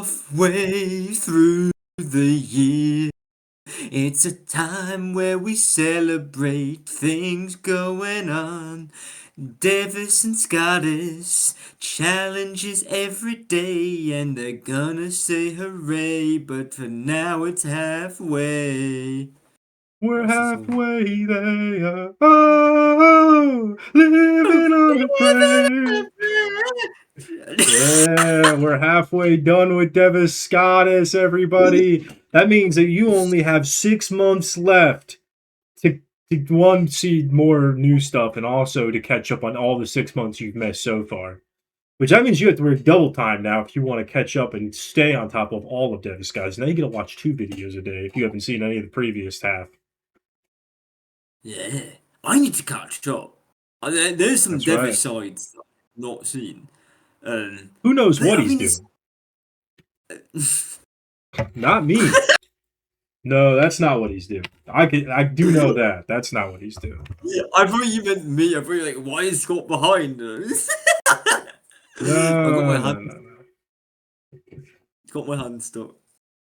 Halfway through the year, it's a time where we celebrate things going on. Devus and Scottus challenges every day, and they're gonna say hooray, but for now it's halfway. We're That's the song. halfway there. Oh, living on a prayer. Yeah, we're halfway done with Devus Scottus, everybody. That means that you only have 6 months left to one, see more new stuff and also to catch up on all the 6 months you've missed so far. Which that means you have to work double time now if you want to catch up and stay on top of all of Devus Scottus. Now you get to watch 2 videos a day if you haven't seen any of the previous half. Yeah, I need to catch up. There's some That's Devus right. sides that I've not seen. Who knows But what I he's mean, doing? Not me. No, that's not what he's doing. I do know that. That's not what he's doing. I thought you meant me. I thought you were like, why is Scott behind us? I got my No, hand. no, no, no. Got my hand stuck.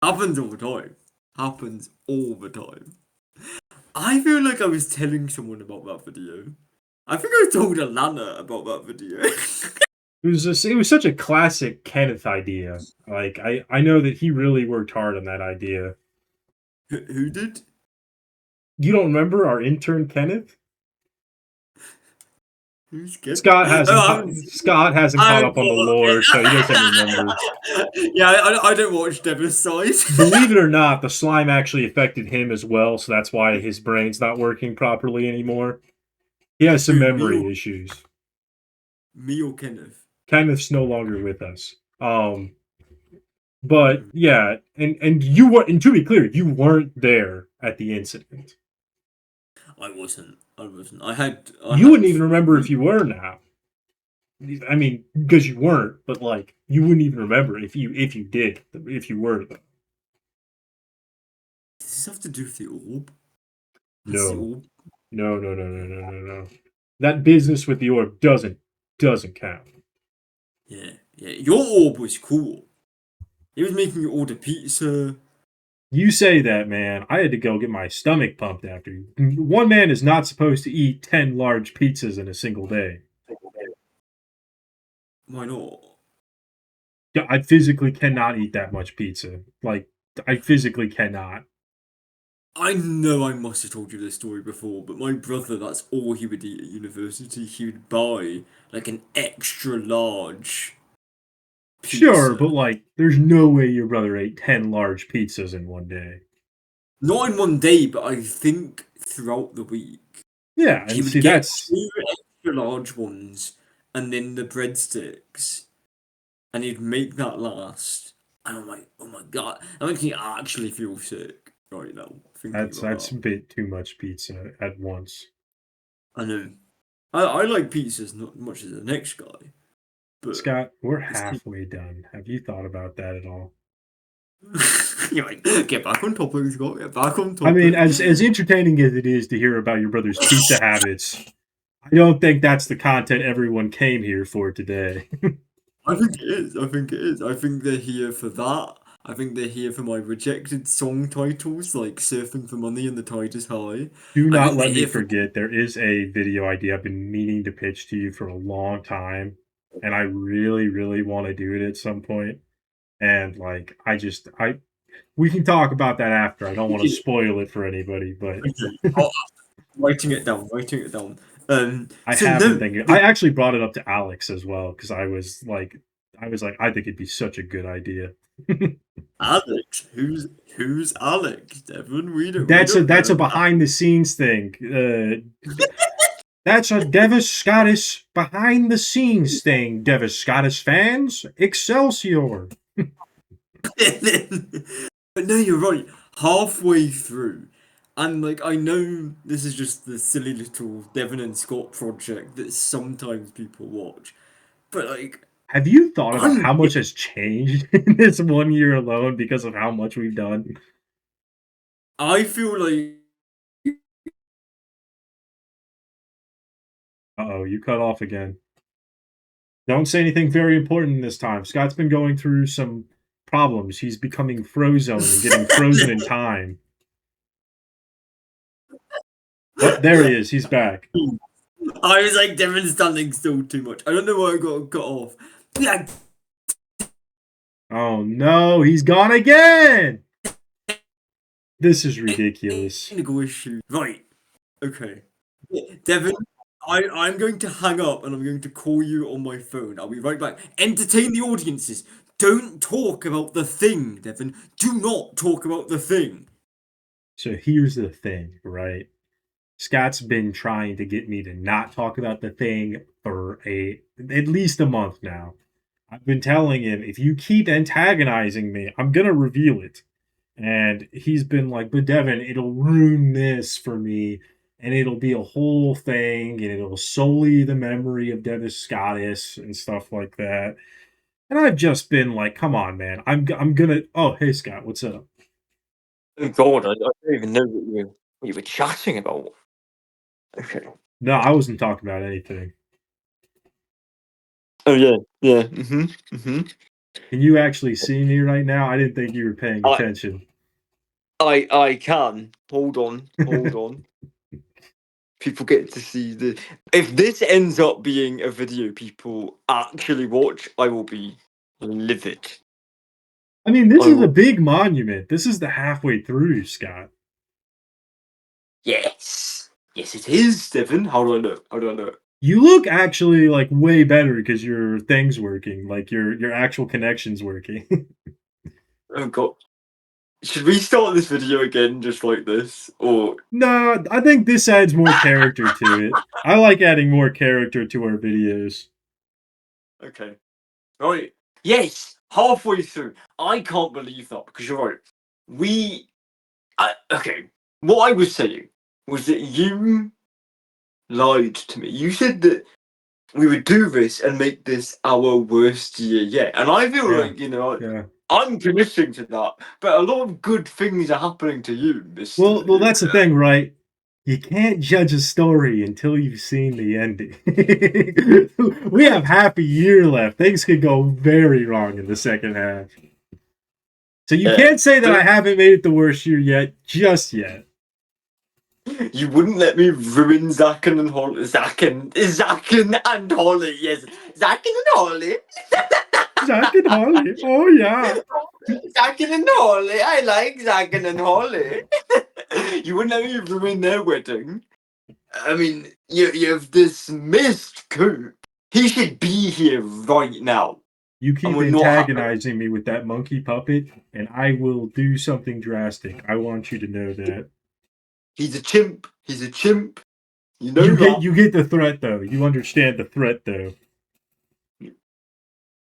Happens all the time. Happens all the time. I feel like I was telling someone about that video. I think I told Alana about that video. It was such a classic Kenneth idea. Like I know that he really worked hard on that idea. Who did? You don't remember our intern Kenneth? Who's good? Scott hasn't I caught haven't up on the got lore, so he doesn't remember. it. Yeah, I don't watch Devus Size. Believe it or not, the slime actually affected him as well, so that's why his brain's not working properly anymore. He has some memory issues. Me or Kenneth? Kenneth's no longer with us. But yeah, and you were, and to be clear, you weren't there at the incident. I wasn't. You wouldn't even remember if you were now. I mean, because you weren't, but like you wouldn't even remember if you did, if you were. Does this have to do with the orb? That's the No, orb. no. That business with the orb doesn't count. Yeah. Your orb was cool. It was making you order pizza. You say that, man. I had to go get my stomach pumped after. One man is not supposed to eat 10 large pizzas in a single day. Why not? Yeah, I physically cannot eat that much pizza. Like, I physically cannot. I know I must have told you this story before, but my brother, that's all he would eat at university. He would buy like an extra large Sure, pizza. but like, there's no way your brother ate 10 large pizzas in one day. Not in one day, but I think throughout the week. Yeah, He and would see, get that's. 2 extra large ones and then the breadsticks, and he'd make that last. And I'm like, oh my god, I'm making me actually feel sick right now thinking about That's a that. bit too much pizza at once. I know. I like pizzas not much as the next guy, but Scott, we're it's too. halfway done. Have you thought about that at all? You're like, get back on topic, Scott. Get back on I mean, topic. as entertaining as it is to hear about your brother's pizza habits, I don't think that's the content everyone came here for today. I think it is. I think it is. I think they're here for that. I think they're here for my rejected song titles like Surfing for Money and The Tide is High. Do I not think they're let me here for. forget there is a video idea I've been meaning to pitch to you for a long time, and I really want to do it at some point. And like, I we can talk about that after. I don't want to spoil it for anybody, but Okay. Oh, writing it down, writing it down. I So have been no, thinking. I actually brought it up to Alex as well because I was like, I think it'd be such a good idea. Alex. Who's Alex? Devon, we That's a don't know. behind the scenes thing. That's a Devus Scottus behind the scenes thing. Devus Scottus fans, Excelsior! But no, you're right. Halfway through, and like I know this is just the silly little Devon and Scott project that sometimes people watch, but like Have you thought about I'm how much has changed in this 1 year alone because of how much we've done? I feel like Uh-oh, you cut off again. Don't say anything very important this time. Scott's been going through some problems. He's becoming Frozone and getting frozen in time. Oh, there he is. He's back. I was like, Devon's standing still too much. I don't know why I got cut off. Yeah, Oh no, he's gone again. This is ridiculous. technical issue. Right. Okay. Devon, I'm going to hang up and I'm going to call you on my phone. I'll be right back. Entertain the audiences. Don't talk about the thing, Devon. Do not talk about the thing. So here's the thing, right? Scott's been trying to get me to not talk about the thing for at least a month now. I've been telling him if you keep antagonizing me, I'm gonna reveal it. And he's been like, but Devin, it'll ruin this for me, and it'll be a whole thing, and it'll sully the memory of Devus Scottus and stuff like that. And I've just been like, come on, man, I'm gonna. Oh, hey Scott, what's up? Oh God, I don't even know what you were chatting about. Okay. No, I wasn't talking about anything. Oh yeah, yeah. Mm-hmm. Can you actually see me right now? I didn't think you were paying attention. I can. Hold on. People get to see the. If this ends up being a video people actually watch, I will be livid. I mean, this is a big monument. This is the halfway through, Scott. Yes, it is, Devin. How do I know? You look actually like way better because your thing's working, like your actual connection's working. Oh God. Should we start this video again just like this? Or No, I think this adds more character to it. I like adding more character to our videos. okay. Right. Yes, halfway through. I can't believe that because you're right. Okay. What I was saying was that you lied to me. You said that we would do this and make this our worst year yet. And I feel Yeah. like, Yeah. I'm committing to that. But a lot of good things are happening to you, Mr. Well, that's the thing, right? You can't judge a story until you've seen the ending. We have half a year left. Things could go very wrong in the second half. So you can't say that I haven't made it the worst year yet, just yet. You wouldn't let me ruin Zacken and Holly. Zacken and Holly. Yes, Zacken and Holly. Zack and Holly. Oh yeah. Zacken and Holly. I like Zacken and Holly. You wouldn't let me ruin their wedding. I mean, you've dismissed Coop. He should be here right now. You keep antagonizing me with that monkey puppet, and I will do something drastic. I want you to know that. He's a chimp. You know you get the threat, though. You understand the threat, though.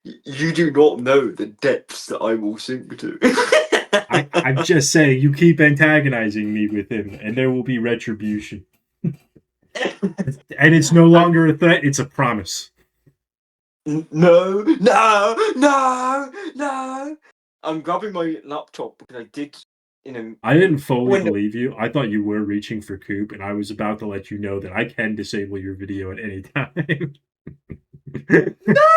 You do not know the depths that I will sink to. I'm just saying, you keep antagonizing me with him, and there will be retribution. And it's no longer a threat, it's a promise. No. I'm grabbing my laptop because I did, I didn't fully believe you. I thought you were reaching for Coop, and I was about to let you know that I can disable your video at any time. No!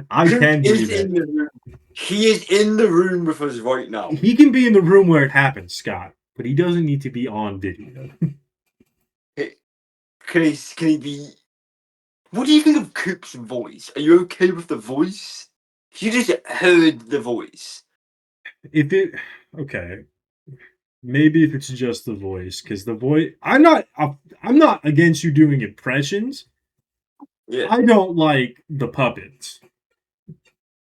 I can do that. He is in the room with us right now. He can be in the room where it happens, Scott, but he doesn't need to be on video. Can he be... What do you think of Coop's voice? Are you okay with the voice? You just heard the voice. Okay, maybe if it's just the voice, because the voice, I'm not against you doing impressions. Yeah. I don't like the puppets.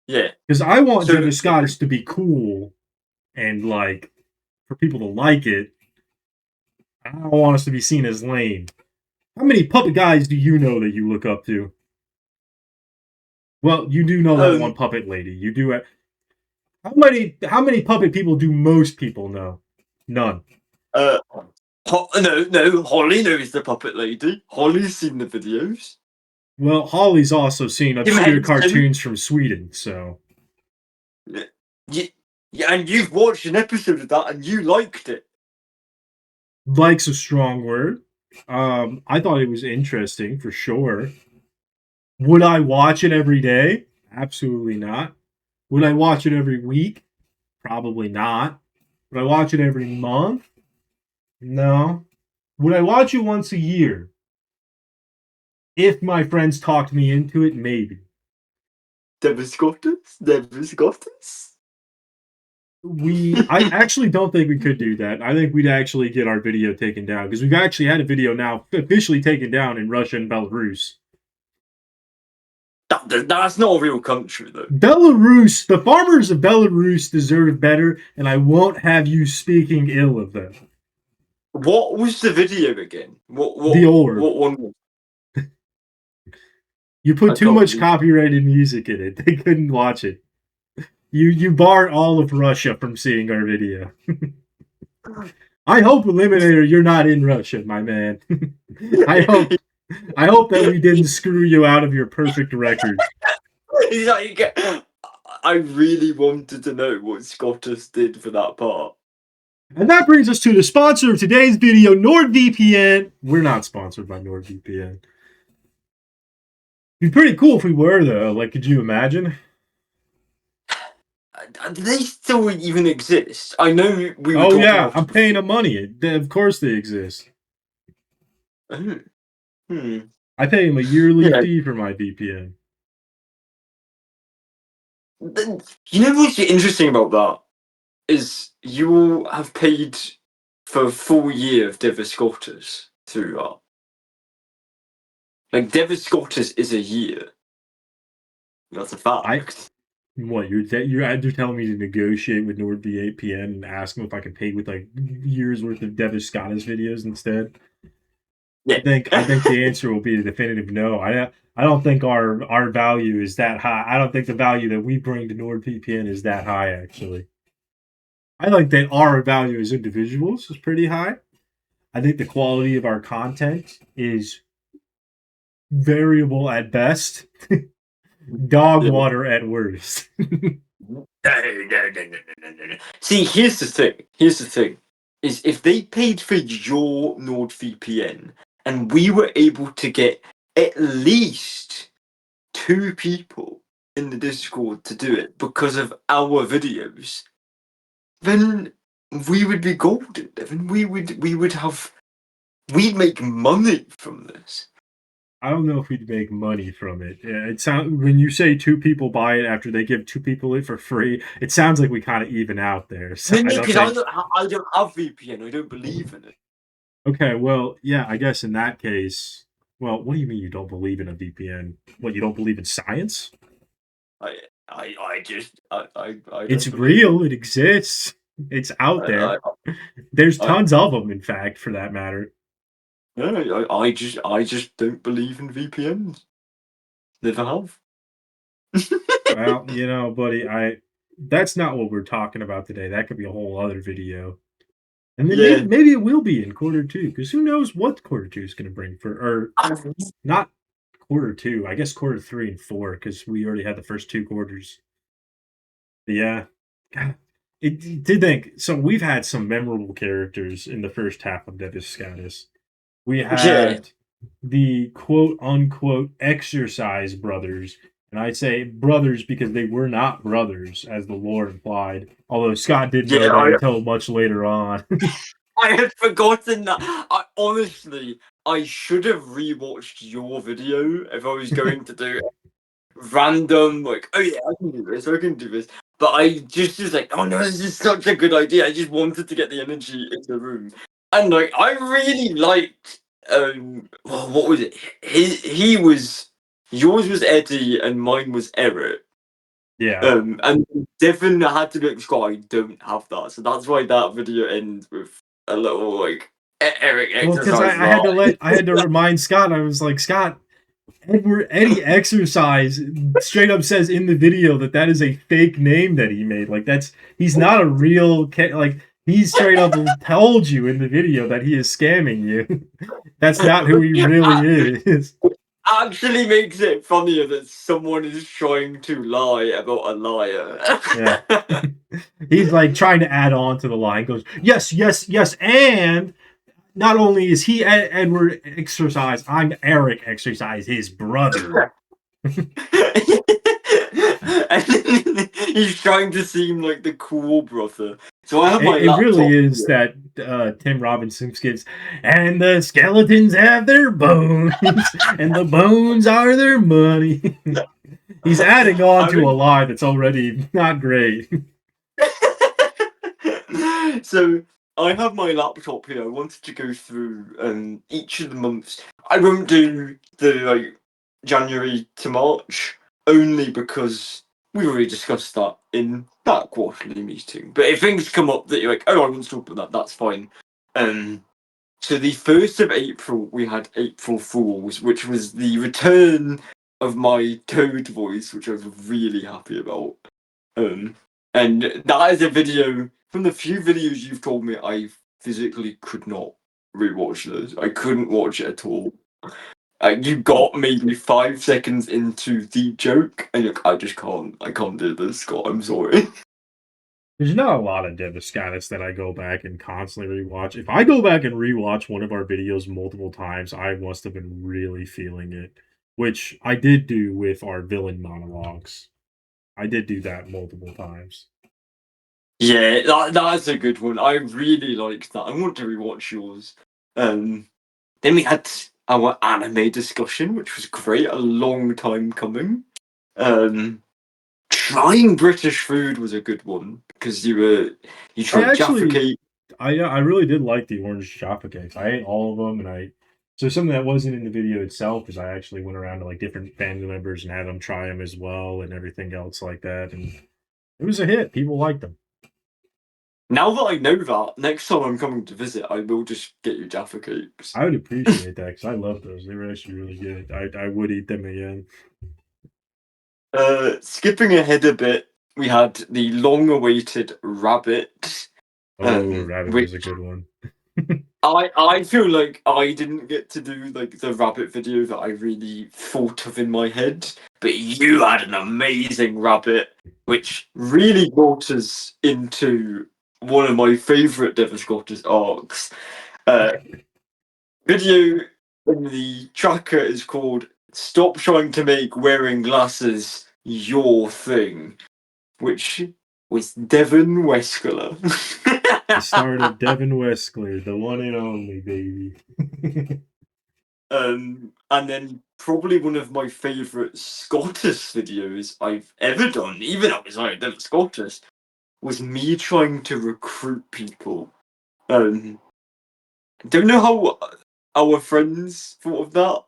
Yeah. Because I want Devus Scottus to be cool and like for people to like it. I don't want us to be seen as lame. How many puppet guys do you know that you look up to? Well, you do know that one puppet lady. You do it. How many puppet people do most people know? None. No. Holly knows the puppet lady. Holly's seen the videos. Well, Holly's also seen obscure cartoons from Sweden, so. Yeah, and you've watched an episode of that and you liked it. Like's a strong word. I thought it was interesting for sure. Would I watch it every day? Absolutely not. Would I watch it every week? Probably not. Would I watch it every month? No. Would I watch it once a year? If my friends talked me into it, maybe. Devus Scottus? Devus Scottus? I actually don't think we could do that. I think we'd actually get our video taken down because we've actually had a video now officially taken down in Russia and Belarus. That's not a real country, though. Belarus, the farmers of Belarus deserve better, and I won't have you speaking ill of them. What was the video again? The orb. What one? You put I too can't much believe- copyrighted music in it. They couldn't watch it. You barred all of Russia from seeing our video. I hope, Eliminator, you're not in Russia, my man. I hope that we didn't screw you out of your perfect record. He's like, I really wanted to know what Scottus did for that part. And that brings us to the sponsor of today's video, NordVPN. We're not sponsored by NordVPN. It'd be pretty cool if we were, though. Like, could you imagine? Do they still even exist? I know we were Oh, talking yeah, about- I'm paying them money. Of course they exist. Oh. Hmm. I pay him a yearly Yeah. fee for my VPN. You know what's interesting about that? Is you will have paid for a full year of Devus Scottus through that. Like, Devus Scottus is a year. That's a fact. What, you're telling me to negotiate with NordVPN and ask them if I can pay with like years worth of Devus Scottus videos instead? Yeah. I think the answer will be a definitive no. I don't think our value is that high. I don't think the value that we bring to NordVPN is that high, actually. I think that our value as individuals is pretty high. I think the quality of our content is variable at best, dog water at worst. See, here's the thing. Here's the thing. Is if they paid for your NordVPN and we were able to get at least 2 people in the Discord to do it because of our videos, then we would be golden. Then we'd make money from this. I don't know if we'd make money from it. It sounds when you say 2 people buy it after they give 2 people it for free, it sounds like we kind of even out there. So Because I don't have VPN. I don't believe in it. Okay, well, yeah, I guess in that case, well, what do you mean you don't believe in a VPN? What, you don't believe in science? I It's don't believe real. It exists. It's out there. There's tons of them, in fact, for that matter. No, I just don't believe in VPNs. Never have. Well, buddy, that's not what we're talking about today. That could be a whole other video. And then maybe it will be in quarter 2, because who knows what quarter 2 is going to bring or not quarter 2. I guess quarter 3 and 4, because we already had the first 2 quarters. But yeah, God, it did think so. We've had some memorable characters in the first half of Devus Scottus. We had the quote unquote exercise brothers. And I say brothers because they were not brothers, as the lore implied. Although Scott didn't know that until much later on. I had forgotten that. Honestly, I should have rewatched your video if I was going to do random, like, oh yeah, I can do this. But I just was like, oh no, this is such a good idea. I just wanted to get the energy in the room. And like, I really liked, what was it? He was, yours was Eddie and mine was Eric. Yeah. And Devin had to look Scott. I don't have that, so that's why that video ends with a little like Eric exercise. Well, because I had to remind Scott. I was like, Scott, Eddie exercise straight up says in the video that is a fake name that he made. Like he's not a real like. He straight up told you in the video that he is scamming you. That's not who he really is. Actually makes it funnier that someone is trying to lie about a liar. Yeah. He's like trying to add on to the line. Goes, yes, and not only is he Edward exercise, I'm Eric exercise, his brother. And then He's trying to seem like the cool brother. So I have my It really laptop is here. that Tim Robinson skits, and the skeletons have their bones, and the bones are their money. He's adding on I to a mean, lie that's already not great. so I have my laptop here. I wanted to go through each of the months. I won't do the January to March only because we already discussed that in that quarterly meeting. But if things come up that you're like, oh, I want to talk about that, that's fine. So the 1st of April, we had April Fools, which was the return of my Toad voice, which I was really happy about. Um, and that is a video from the few videos you've told me I physically could not rewatch those. I couldn't watch it at all. You got maybe 5 seconds into the joke, and you're like, I just can't. I can't do this, Scott. I'm sorry. There's not a lot of Devus Scottus that I go back and constantly rewatch. If I go back and rewatch one of our videos multiple times, I must have been really feeling it, which I did do with our villain monologues. I did do that multiple times. Yeah, that's a good one. I really liked that. I want to rewatch yours. Then we had our anime discussion, which was great. A long time coming. Um, Trying British food was a good one because you I tried Jaffa actually, cake. I really did like the orange Jaffa cakes. I ate all of them, and so something that wasn't in the video itself is I actually went around to like different family members and had them try them as well, and everything else like that, and it was a hit. People liked them. Now that I know that, next time I'm coming to visit, I will just get you Jaffa cakes. I would appreciate that because I love those. They were actually really good. I would eat them again. Skipping ahead a bit, we had the long-awaited rabbit, Oh, rabbit which was a good one. I feel like I didn't get to do like the rabbit video that I really thought of in my head, but you had an amazing rabbit, which really brought us into one of my favourite Devus Scottus arcs. Uh, Video in the tracker is called "Stop Trying to Make Wearing Glasses Your Thing," which was Devon Wesker. The start of Devin Westclear, the one and only baby. And then probably one of my favourite Scottish videos I've ever done, even outside of Devon Scottish, was me trying to recruit people. Don't know how our friends thought of that,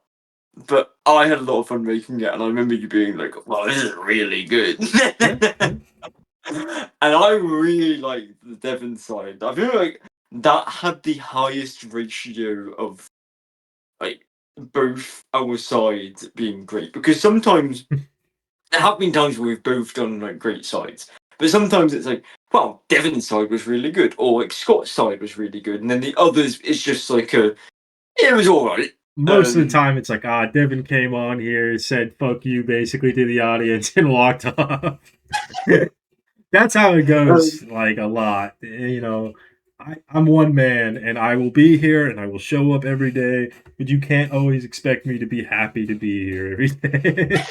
but I had a lot of fun making it, and I remember you being like, "Well, this is really good," Yeah, yeah. and I really liked the Devon side. I feel like that had the highest ratio of like both our sides being great because sometimes there have been times where we've both done like great sides, but sometimes it's like, well, Devon's side was really good, or like Scott's side was really good, and then the others it's just like it was all right. Most of the time, it's like, Devin came on here, said "fuck you" basically to the audience, and walked off. That's how it goes, Um, like a lot. I'm one man, and I will be here, and I will show up every day. But you can't always expect me to be happy to be here every day.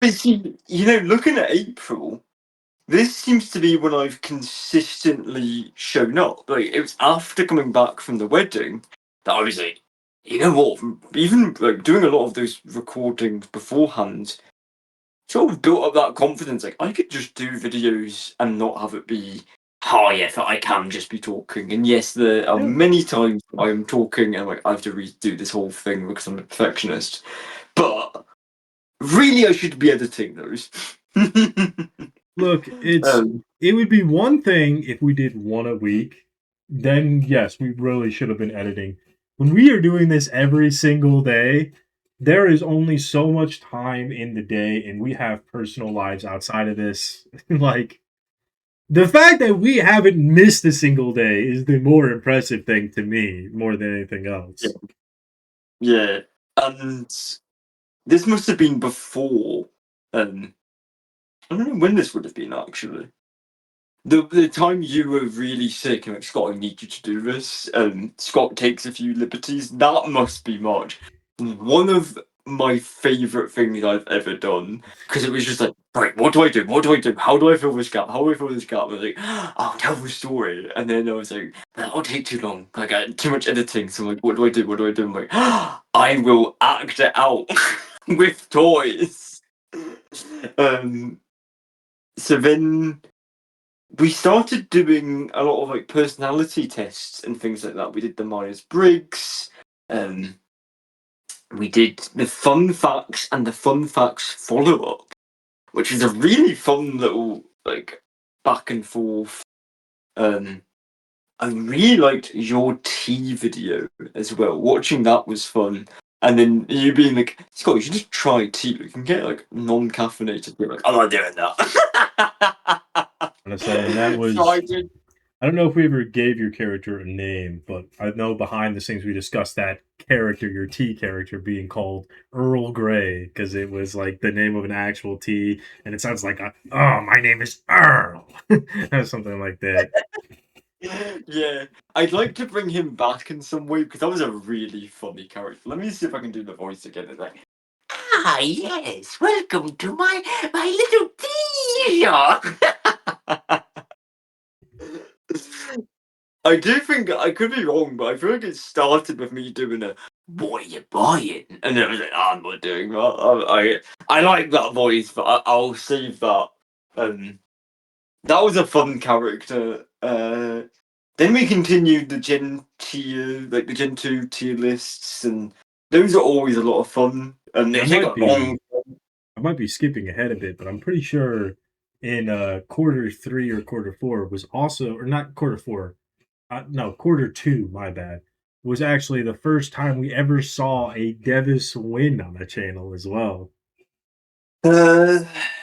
but see, looking at April, this seems to be when I've consistently shown up. Like it was after coming back from the wedding that I was like, you know what? Even like doing a lot of those recordings beforehand, sort of built up that confidence. Like I could just do videos and not have it be high effort. I can just be talking. And yes, there are Yeah. many times I'm talking and like I have to redo this whole thing because I'm a perfectionist. But really, I should be editing those. Look, um, it would be one thing if we did one a week. Then yes, we really should have been editing. When we are doing this every single day, there is only so much time in the day, and we have personal lives outside of this. Like the fact that we haven't missed a single day is the more impressive thing to me, more than anything yeah, else. yeah, and this must have been before. Um, I don't know when this would have been actually. The time you were really sick and like Scott, I need you to do this. Scott takes a few liberties. That must be March. One of my favourite things I've ever done because it was just like, right, what do I do? What do I do? How do I fill this gap? How do I fill this gap? I was like, I'll tell the story, and then I was like, that'll take too long. Like, I too much editing. So I'm like, what do I do? What do I do? I'm like, I will act it out with toys. Um. So then we started doing a lot of like personality tests and things like that. We did the Myers Briggs. We did the fun facts and the fun facts follow up, which is a really fun little like back and forth. I really liked your tea video as well. Watching that was fun. And then you being like, Scott, you should just try tea. You can get like non-caffeinated. You're like, I'm not doing that. I'm gonna say, and that So I was. did. I don't know if we ever gave your character a name, but I know behind the scenes we discussed that character, your tea character, being called Earl Grey because it was like the name of an actual tea, and it sounds like, oh, my name is Earl, or something like that. Yeah, I'd like to bring him back in some way because that was a really funny character. Let me see if I can do the voice again. It's like, yes, welcome to my little tea shop. I do think I could be wrong, but I feel like it started with me doing a "What are you buying?" and then I was like, "I'm not doing that." I like that voice, but I'll save that. That was a fun character. Then we continued the Gen tier, like the Gen 2 tier lists, and those are always a lot of fun. And And they take a long. I might be skipping ahead a bit, but I'm pretty sure in quarter three or quarter four was also, or not quarter four, no, quarter two, my bad, was actually the first time we ever saw a Devus win on the channel as well. Uh,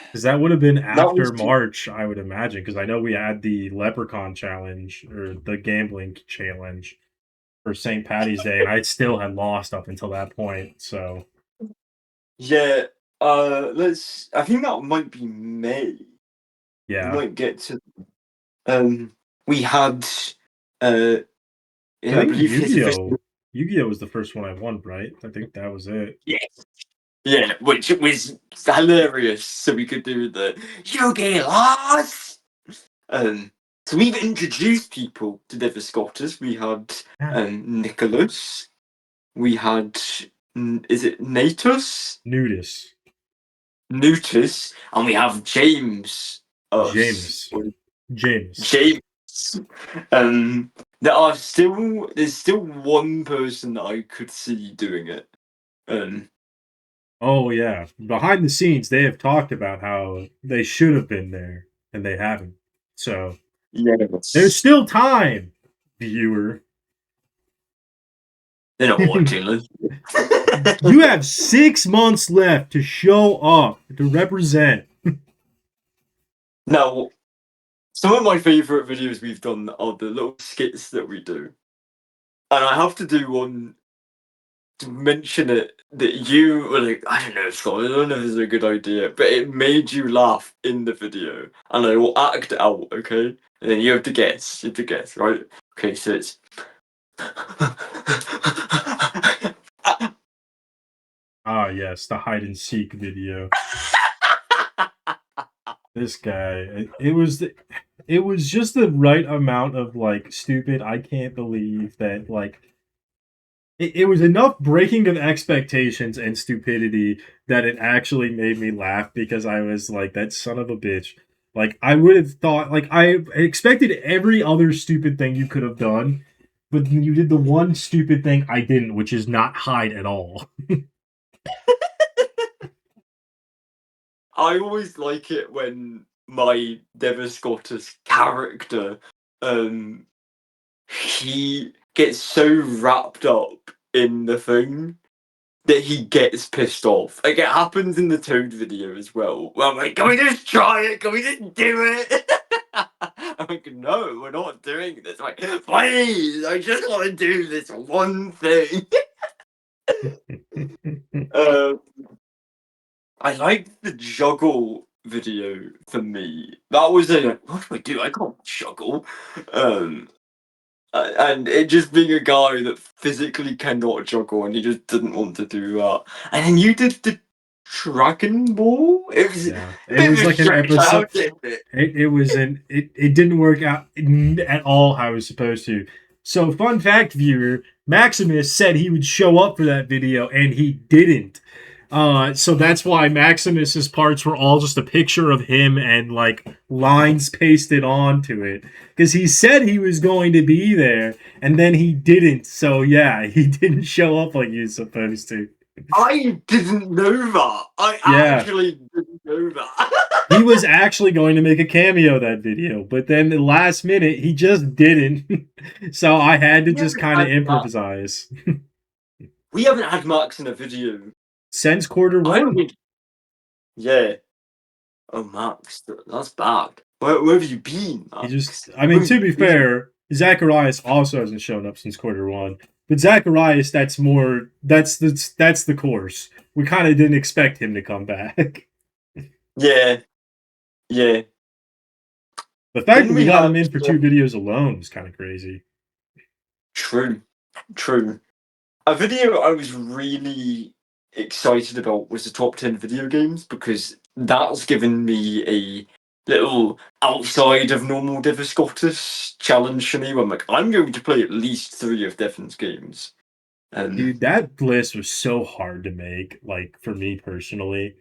Because that would have been that was after March, I would imagine. Because I know we had the Leprechaun challenge or the gambling challenge for St. Patty's Day, and I still had lost up until that point. So yeah. Let's. I think that might be May. We yeah, might get to. We had. Uh, I yeah, I think believe his official. Yu-Gi-Oh was the first one I won, right? I think that was it. Yes. Yeah, which was hilarious. So we could do the "You get lost." Um, so we've introduced people to Devus Scottus. We had Yeah. Nicholas. We had is it Natus? Nudis, Nutus, and we have James. Us. Jameis, James. James. Um, there's still one person that I could see doing it. Um, Oh yeah, behind the scenes they have talked about how they should have been there and they haven't. So there's yes. still time, viewer. They're not watching us. You have 6 months left to show up to represent. Now, some of my favourite videos we've done are the little skits that we do. And I have to do one to mention it that you were like, I don't know, Scott, I don't know if this is a good idea, but it made you laugh in the video. And I will act it out, okay? And then you have to guess. You have to guess, right? Okay, so it's. Ah yes, the hide and seek video. This guy, it was just the right amount of like stupid. I can't believe that like it was enough breaking of expectations and stupidity that it actually made me laugh because I was like, that son of a bitch. Like, I would have thought, like, I expected every other stupid thing you could have done, but you did the one stupid thing I didn't, which is not hide at all. I always like it when my Devus Scottus character um he gets so wrapped up in the thing that he gets pissed off. Like it happens in the Toad video as well. Where I'm like, can we just try it? Can we just do it? I'm like, no, we're not doing this. I'm like, please, I just want to do this one thing. uh, I like the juggle video for me. That was a what do I do? I can't juggle. Um, And it just being a guy that physically cannot juggle, and he just didn't want to do that. And then you did the Dragon Ball. It was a Yeah, it bit of was a like an stretch. I episode. would admit. It wasn't. It didn't work out at all how it was supposed to. So, fun fact, viewer, Maximus said he would show up for that video, and he didn't. So that's why Maximus's parts were all just a picture of him and like lines pasted onto it. Because he said he was going to be there, and then he didn't. So yeah, he didn't show up like he was supposed to. I didn't know that. I Yeah, actually didn't know that. he was actually going to make a cameo that video, but then the last minute he just didn't. So I had to we just haven't kind of had Max. improvise. We haven't had Max in a video. Since quarter I don't one, think. Yeah. Oh, Max, that's bad. Where have you been, he just. Max? I Where mean, have to you be been? fair, Zacharias also hasn't shown up since quarter one. But Zacharias, that's more. That's the course. We kind of didn't expect him to come back. Yeah, yeah. The fact Then that we we got him had in for 2 videos alone is kind of crazy. True, True. A video I was really excited about was the top 10 video games because that's given me a little outside of normal Devus Scottus challenge for me where I'm like, I'm going to play at least three of Devon's games. Um, Dude, that list was so hard to make, like for me personally.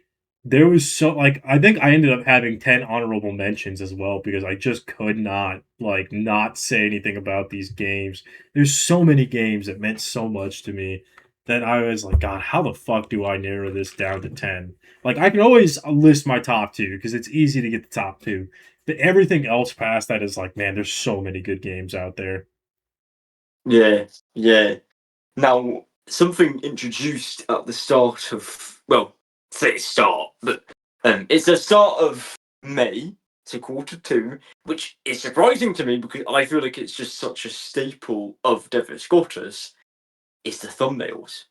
There was so like I think I ended up having 10 honorable mentions as well because I just could not like not say anything about these games. There's so many games that meant so much to me that I was like, God, how the fuck do I narrow this down to 10? Like I can always list my top two because it's easy to get the top two. But everything else past that is like, man, there's so many good games out there. yeah, yeah. Now, something introduced at the start of, well, say start, but it's the start of May to quarter two, which is surprising to me because I feel like it's just such a staple of Devus Scottus, is the thumbnails.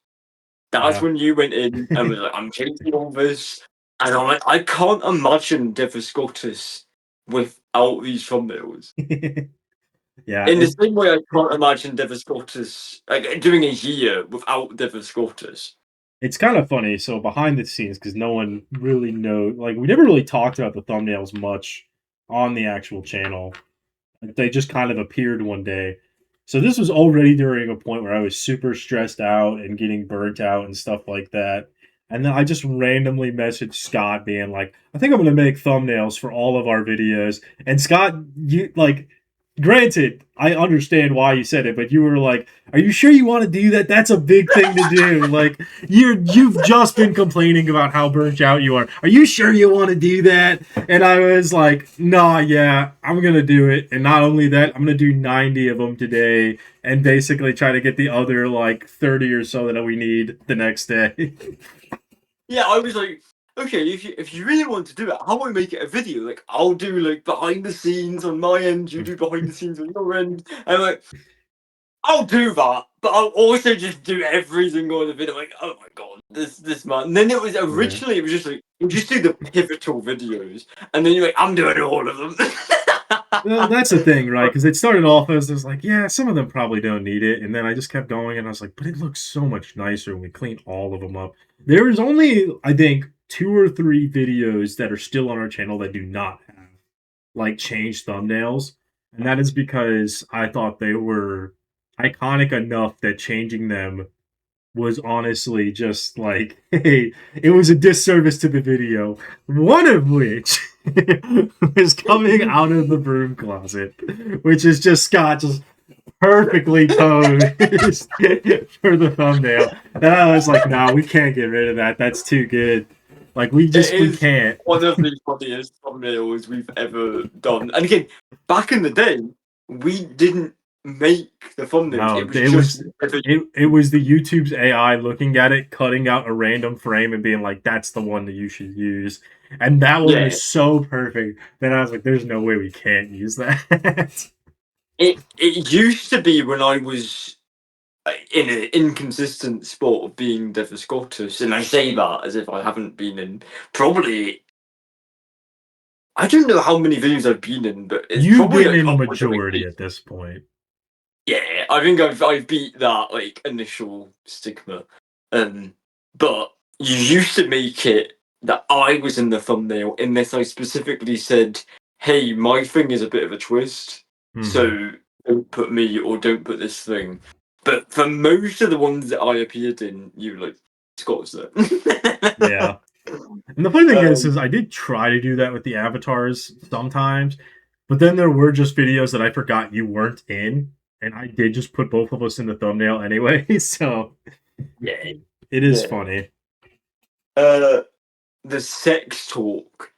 That's Yeah. when you went in and was like, I'm changing all this. And I'm like, I can't imagine Devus Scottus without these thumbnails. Yeah, In the same way, I can't imagine Devus Scottus like doing a year without Devus Scottus. it's kind of funny. So behind the scenes, because no one really knows, like we never really talked about the thumbnails much on the actual channel. Like, they just kind of appeared one day. So this was already during a point where I was super stressed out and getting burnt out and stuff like that. And then I just randomly messaged Scott being like, I think I'm gonna make thumbnails for all of our videos. And Scott, you like granted, I understand why you said it, but you were like, "Are you sure you want to do that? That's a big thing to do. Like, you've just been complaining about how burnt out you are. Are you sure you want to do that?" And I was like, "Nah, yeah, I'm gonna do it. And not only that, I'm gonna do 90 of them today, and basically try to get the other like 30 or so that we need the next day." Yeah, I was like, okay, if you really want to do it, how about we make it a video? Like, I'll do like behind the scenes on my end, you do behind the scenes on your end. And I'm like, I'll do that, but I'll also just do everything on the video. Like, oh my god, this man. And then it was Yeah. originally it was just like you just do the pivotal videos, and then you're like, I'm doing all of them. Well, that's the thing, right? But Because it started off as just like, yeah, some of them probably don't need it, and then I just kept going, and I was like, but it looks so much nicer when we clean all of them up. There is only, I think, 2 or 3 videos that are still on our channel that do not have like changed thumbnails, and that is because I thought they were iconic enough that changing them was honestly just like, hey, it was a disservice to the video. One of which is coming out of the broom closet, which is just Scott just perfectly posed for the thumbnail. And I was like, no, we can't get rid of that. That's too good. Like it we is can't. one of the funniest thumbnails we've ever done. And again, back in the day, we didn't make the thumbnails. It No, was just whatever. it was the YouTube's AI looking at it, cutting out a random frame and being like, "That's the one that you should use." And that one Yeah, was so perfect. Then I was like, "There's no way we can't use that." it used to be when I was in an inconsistent spot of being Devus Scottus, and I say that as if I haven't been in probably. I don't know how many videos I've been in, but it's You've probably been like in upwards of like majority eight. at this point. Yeah, I think I've beat that like initial stigma. But you used to make it that I was in the thumbnail unless I specifically said, "Hey, my thing is a bit of a twist, Mhm. so don't put me or don't put this thing." But for most of the ones that I appeared in, you like Scott's there. Yeah. And the funny thing is um, I did try to do that with the avatars sometimes, but then there were just videos that I forgot you weren't in, and I did just put both of us in the thumbnail anyway. So yeah, it is yeah. funny. The sex talk.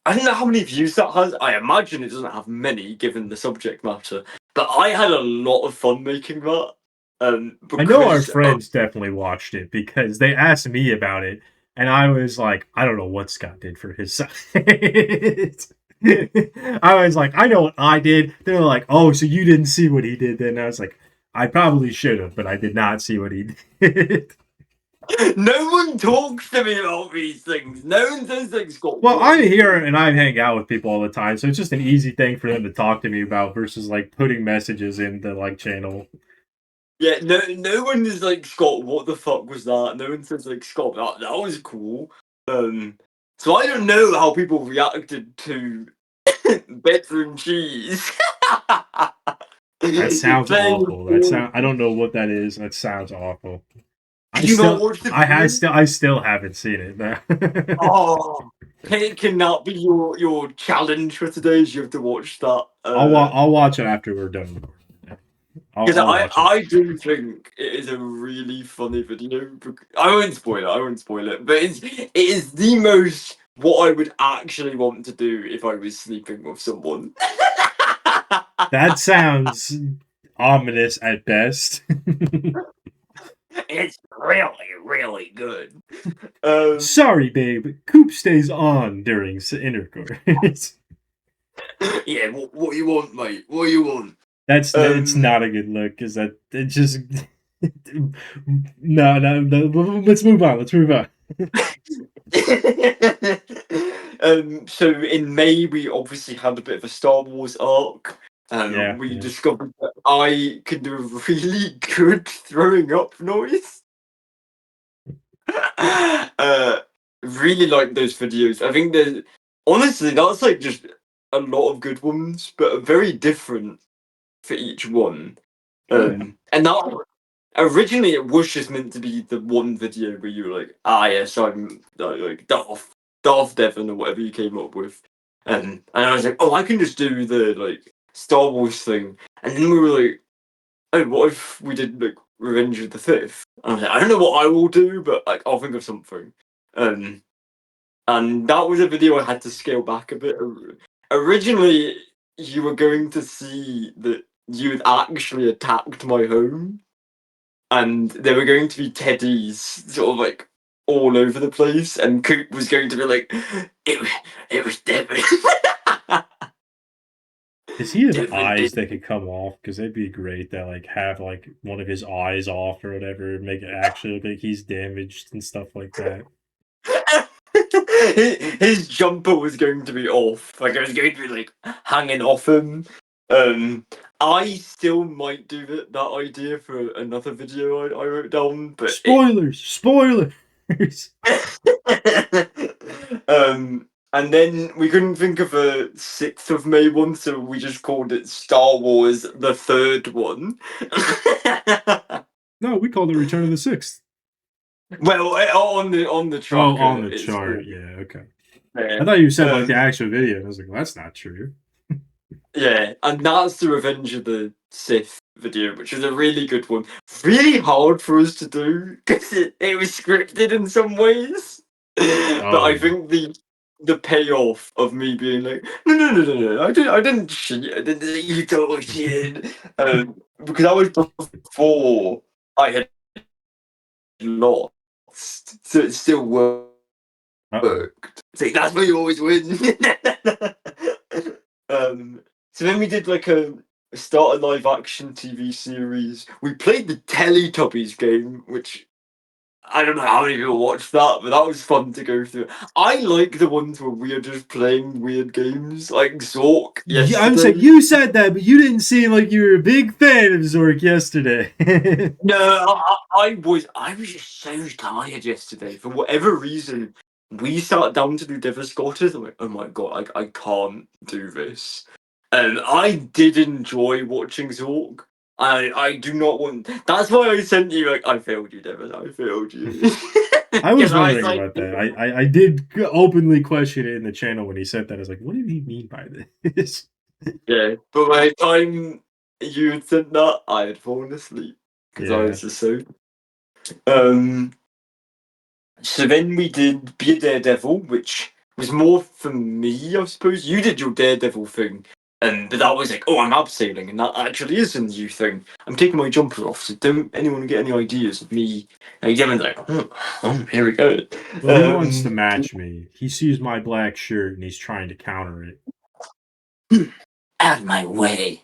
I don't know how many views that has. I imagine it doesn't have many, given the subject matter. But I had a lot of fun making that. I know our Because friends definitely watched it because they asked me about it, and I was like, I don't know what Scott did for his side. I was like, I know what I did. They were like, oh, so you didn't see what he did then? I was like, I probably should have, but I did not see what he did. no one talks to me about these things. No one says like Scott, Well, what I'm are you here doing? and I hang out with people all the time, so it's just an easy thing for them to talk to me about versus like putting messages in the like channel. Yeah, no one is like Scott, what the fuck was that? No one says like Scott, that was cool. So I don't know how people reacted to bedroom cheese. That sounds Playing awful. That with sound I don't know what that is. That sounds awful. I Did you not still watch the video? I still haven't seen it. Oh, can that be your challenge for today? Is you have to watch that? I'll watch it after we're done. Because I'll watch it. I do think it is a really funny video. I won't spoil it. I won't spoil it. But it is the most what I would actually want to do if I was sleeping with someone. That sounds ominous at best. It's really good. Um, Sorry, babe. Coop stays on during intercourse. yeah. What you want, mate? What you want? It's Um, not a good look because that it just no. Let's move on. Let's move on. So in May we obviously had a bit of a Star Wars arc. Yeah, We yeah. discovered that I can do a really good throwing up noise. uh, really like those videos. I think there's honestly that's like just a lot of good ones, but very different for each one. Oh yeah. And that originally it was just meant to be the one video where you were like, ah yes, I'm like Darth Devon or whatever you came up with. And I was like, oh I can just do the like Star Wars thing. And then we were like, oh what if we did like Revenge of the Fifth? And I was like, I don't know what I will do, but like I'll think of something. Um and that was a video I had to scale back a bit. Originally you were going to see that you had actually attacked my home and there were going to be teddies sort of like all over the place, and Coop was going to be like, it was Devon. Does he have Devon eyes did. that could come off? Because that'd be great. That like have like one of his eyes off or whatever, make it actually look like he's damaged and stuff like that. His jumper was going to be off, like it was going to be like hanging off him. I still might do that idea for another video I wrote down, but Spoilers! Spoilers! and then we couldn't think of a 6th of May one, so we just called it Star Wars, the third one. No, we called it Return of the Sixth. Well, on the Oh, on tracker, the it's chart. called. Yeah, okay. I Yeah. thought you said like the Um, actual video, and I was like, well, that's not true. yeah, and that's the Revenge of the Sith video, which is a really good one. Really hard for us to do because it was scripted in some ways. But Oh I yeah. think the payoff of me being like, no, I didn't cheat. I didn't. You totally cheated. Because that was before I had lost, so it still Uh oh. worked. It's like that's why you always win. So then we did like a start a live action TV series. We played the Teletubbies game, which I don't know how many people watched that, but that was fun to go through. I like the ones where we're just playing weird games, like Zork Yeah, I'm saying yesterday. you said that, but you didn't seem like you were a big fan of Zork yesterday. No, I was just so tired yesterday for whatever reason. We sat down to do Devus Scottus. I'm like, oh my god, I can't do this. And I did enjoy watching Zork. I do not want. That's why I sent you. Like, I failed you, Devus. I failed you. I was Because I was wondering like, about that. I did openly question it in the channel when he said that. I was like, what did he mean by this? yeah. But by the time you had sent that, I had fallen asleep because I Yeah. was just so. Um. So then we did Be a Daredevil, which was more for me, I suppose. You did your Daredevil thing, but that was like, oh, I'm abseiling, and that actually is a new thing. I'm taking my jumper off, so don't anyone get any ideas of me. Like, Demon's like, oh, here we go. Well, he wants to match me. He sees my black shirt and he's trying to counter it. Out of my way.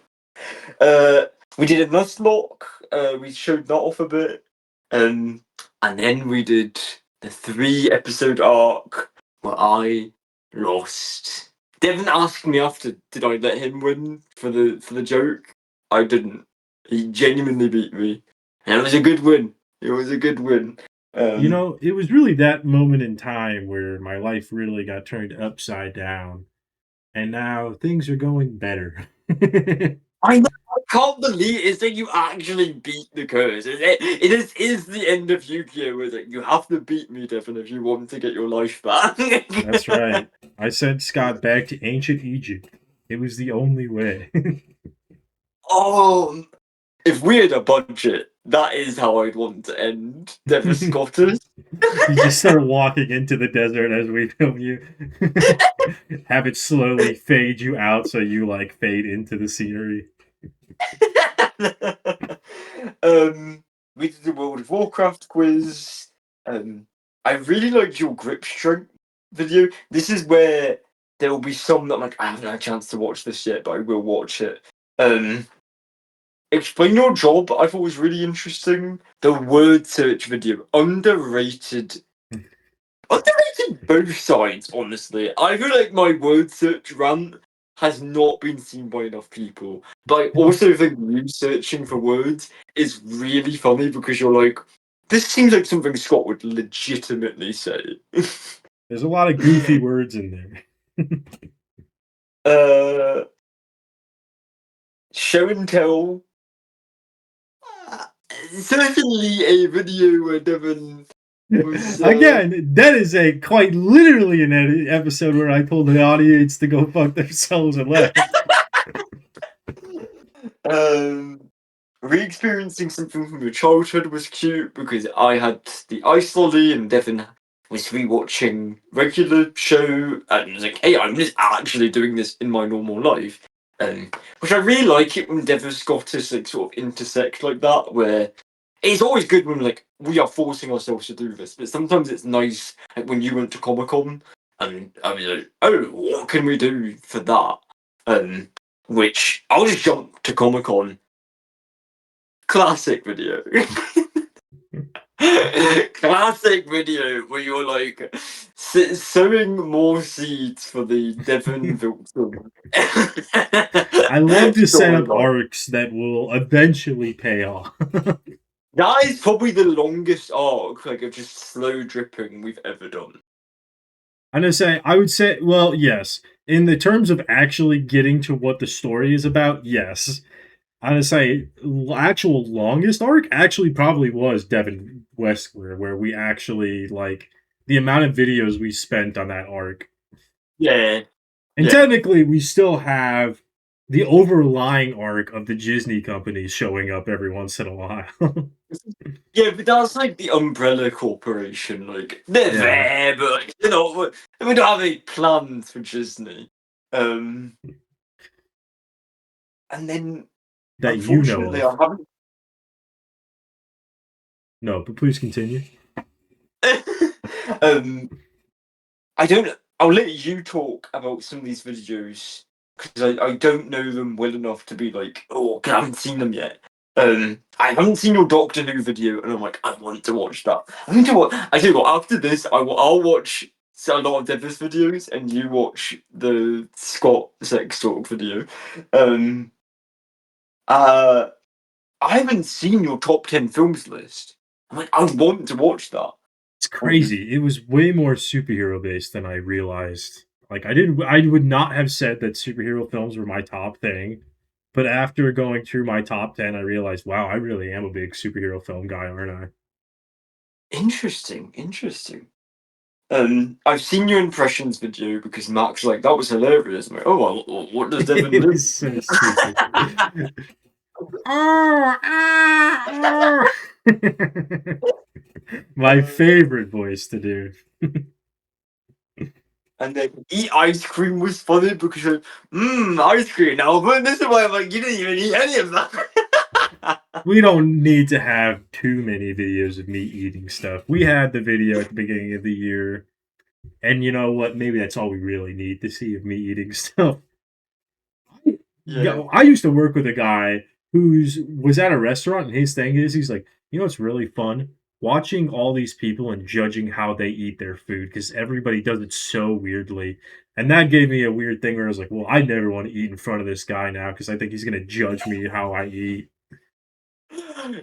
Uh, we did a Nuzlocke. We showed that off a bit. And then we did the 3 episode arc where I lost. Devin asked me after, did I let him win for the joke? I didn't. He genuinely beat me, and it was a good win. It was a good win. You know, it was really that moment in time where my life really got turned upside down, and now things are going better. I know. I can't believe it's that you actually beat the curse. It is the end of Yu-Gi-Oh! Where you have to beat me, Devin, if you want to get your life back. That's right. I sent Scott back to ancient Egypt. It was the only way. Oh, if we had a budget, that is how I'd want to end Devus Scottus. You just start walking into the desert as we film you. Have it slowly fade you out so you like fade into the scenery. We did the World of Warcraft quiz. I really liked your grip strength video. This is where there will be some that I'm like, I haven't had a chance to watch this yet, but I will watch it. Explain your job, I thought was really interesting. The word search video, underrated. Underrated both sides, honestly. I feel like my word search rant has not been seen by enough people. But I also think you searching for words is really funny because you're like, this seems like something Scott would legitimately say. There's a lot of goofy words in there. uh, show and tell. Certainly a video where Devon was. Again, that is a quite literally an episode where I told the audience to go fuck themselves and left. Um, Re-experiencing something from your childhood was cute because I had the ice lolly and Devin was rewatching regular show and was like, hey, I'm just actually doing this in my normal life. Which I really like it when Devus Scottus like sort of intersect like that, where it's always good when like we are forcing ourselves to do this, but sometimes it's nice like when you went to Comic Con and I was like, oh, what can we do for that? Which I'll just jump to Comic Con. Classic video. Classic video where you're like sowing more seeds for the Devon Wilson. I love to set up storyline. arcs that will eventually pay off. That is probably the longest arc like of just slow dripping we've ever done. I'm gonna say, I would say, well, yes. In the terms of actually getting to what the story is about, yes. I'm gonna say, actual longest arc actually probably was Devon Westward, where we actually like the amount of videos we spent on that arc. Yeah, And yeah. technically, we still have the overlying arc of the Disney companies showing up every once in a while. Yeah, but that's like the Umbrella Corporation. Like they're Yeah, there, but like, we don't have any plans for Disney. Um, and then that you know unfortunately, of. I haven't. No, but please continue. um, I don't. I'll let you talk about some of these videos because I don't know them well enough to be like, oh, 'cause I haven't seen them yet. I haven't seen your Doctor Who video, and I'm like, I want to watch that. I think to what I tell you what. After this, I'll watch a lot of Devus videos, and you watch the Scott sex talk video. Um, uh, I haven't seen your top 10 films list. I'm like, I want to watch that. It's crazy. It was way more superhero based than I realized. Like I would not have said that superhero films were my top thing, but after going through my top 10, I realized, wow, I really am a big superhero film guy, aren't I? Interesting, interesting. I've seen your impressions video because Mark's like, that was hilarious. I'm like, oh, well, what does Devon It do? was so stupid. Oh, ah, oh. My favorite voice to do. And then eat ice cream was funny because you're like, ice cream. Now, but this is why I'm like, you didn't even eat any of that. We don't need to have too many videos of me eating stuff. We had the video at the beginning of the year, and you know what? Maybe that's all we really need to see of me eating stuff. Yeah. I used to work with a guy who's was at a restaurant, and his thing is he's like, you know, it's really fun watching all these people and judging how they eat their food because everybody does it so weirdly. And that gave me a weird thing where I was like, well, I never want to eat in front of this guy now because I think he's gonna judge me how I eat.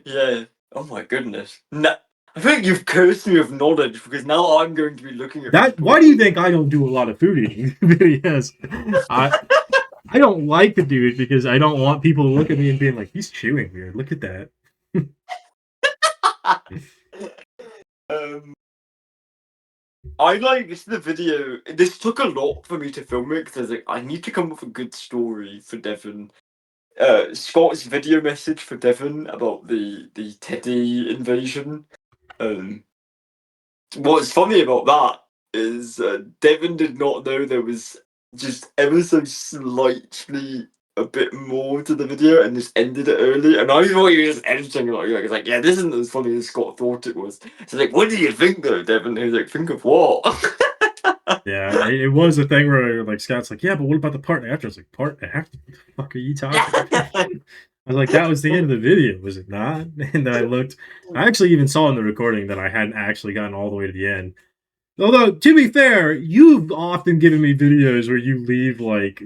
Yeah. Oh my goodness. No, I think you've cursed me with knowledge because now I'm going to be looking at That people. why do you think I don't do a lot of food eating videos? I don't like to do it because I don't want people to look at me and being like, he's chewing weird. Look at that. um, I liked the video. This took a lot for me to film it because I was like, I need to come up with a good story for Devon. Scott's video message for Devon about the Teddy invasion. Um, what's funny about that is Devon did not know there was just ever so slightly a bit more to the video and just ended it early. And I thought you were just editing like it's like, yeah, this isn't as funny as Scott thought it was. So like, what do you think though, Devon? He was like, think of what? Yeah, it was a thing where like Scott's like, yeah, but what about the part after? I was like, part after? What the fuck are you talking about? I was like, that was the end of the video, was it not? And then I looked. I actually even saw in the recording that I hadn't actually gotten all the way to the end. Although, to be fair, you've often given me videos where you leave like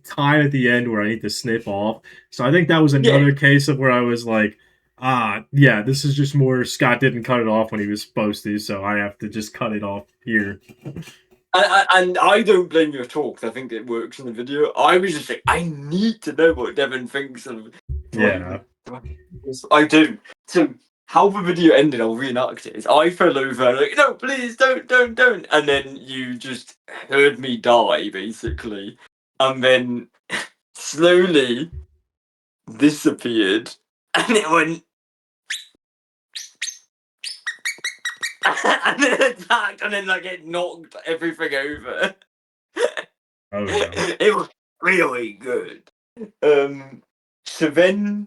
time at the end where I need to snip off. So I think that was Yeah. another case of where I was like, yeah, this is just more Scott didn't cut it off when he was supposed to, so I have to just cut it off here. And I don't blame you at all because I think it works in the video. I was just like, I need to know what Devon thinks of. Yeah. I do. So how the video ended, I'll reenact it. Is I fell over, like, no, please don't, and then you just heard me die basically, and then slowly disappeared, and it went, and then attacked, and then like it knocked everything over. Oh yeah. It was really good. So then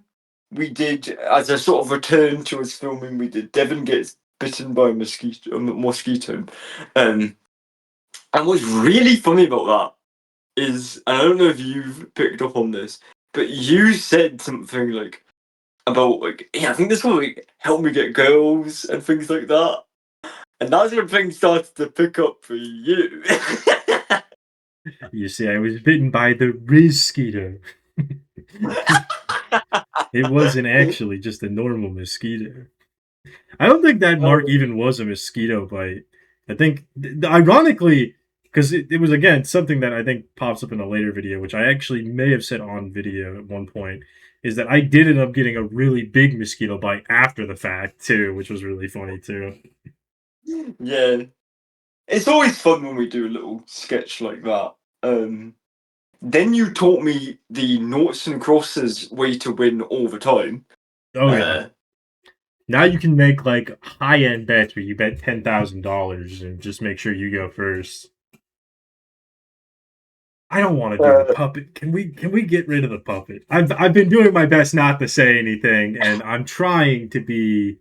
we did, as a sort of return to us filming, we did Devon gets bitten by a mosquito. Um, and what's really funny about that is, and I don't know if you've picked up on this, but you said something like about like, yeah, I think this will like help me get girls and things like that. And that's when things started to pick up for you. You see, I was bitten by the mosquito. It wasn't actually just a normal mosquito. I don't think that mark Oh, even was a mosquito bite. I think, ironically, because it was again something that I think pops up in a later video, which I actually may have said on video at one point, is that I did end up getting a really big mosquito bite after the fact too, which was really funny too. yeah. It's always fun when we do a little sketch like that. Then you taught me the noughts and crosses way to win all the time. Oh yeah. Uh, Now you can make like high end bets where you bet $10,000 and just make sure you go first. I don't want to do the uh, puppet. Can we get rid of the puppet? I've been doing my best not to say anything, and I'm trying to be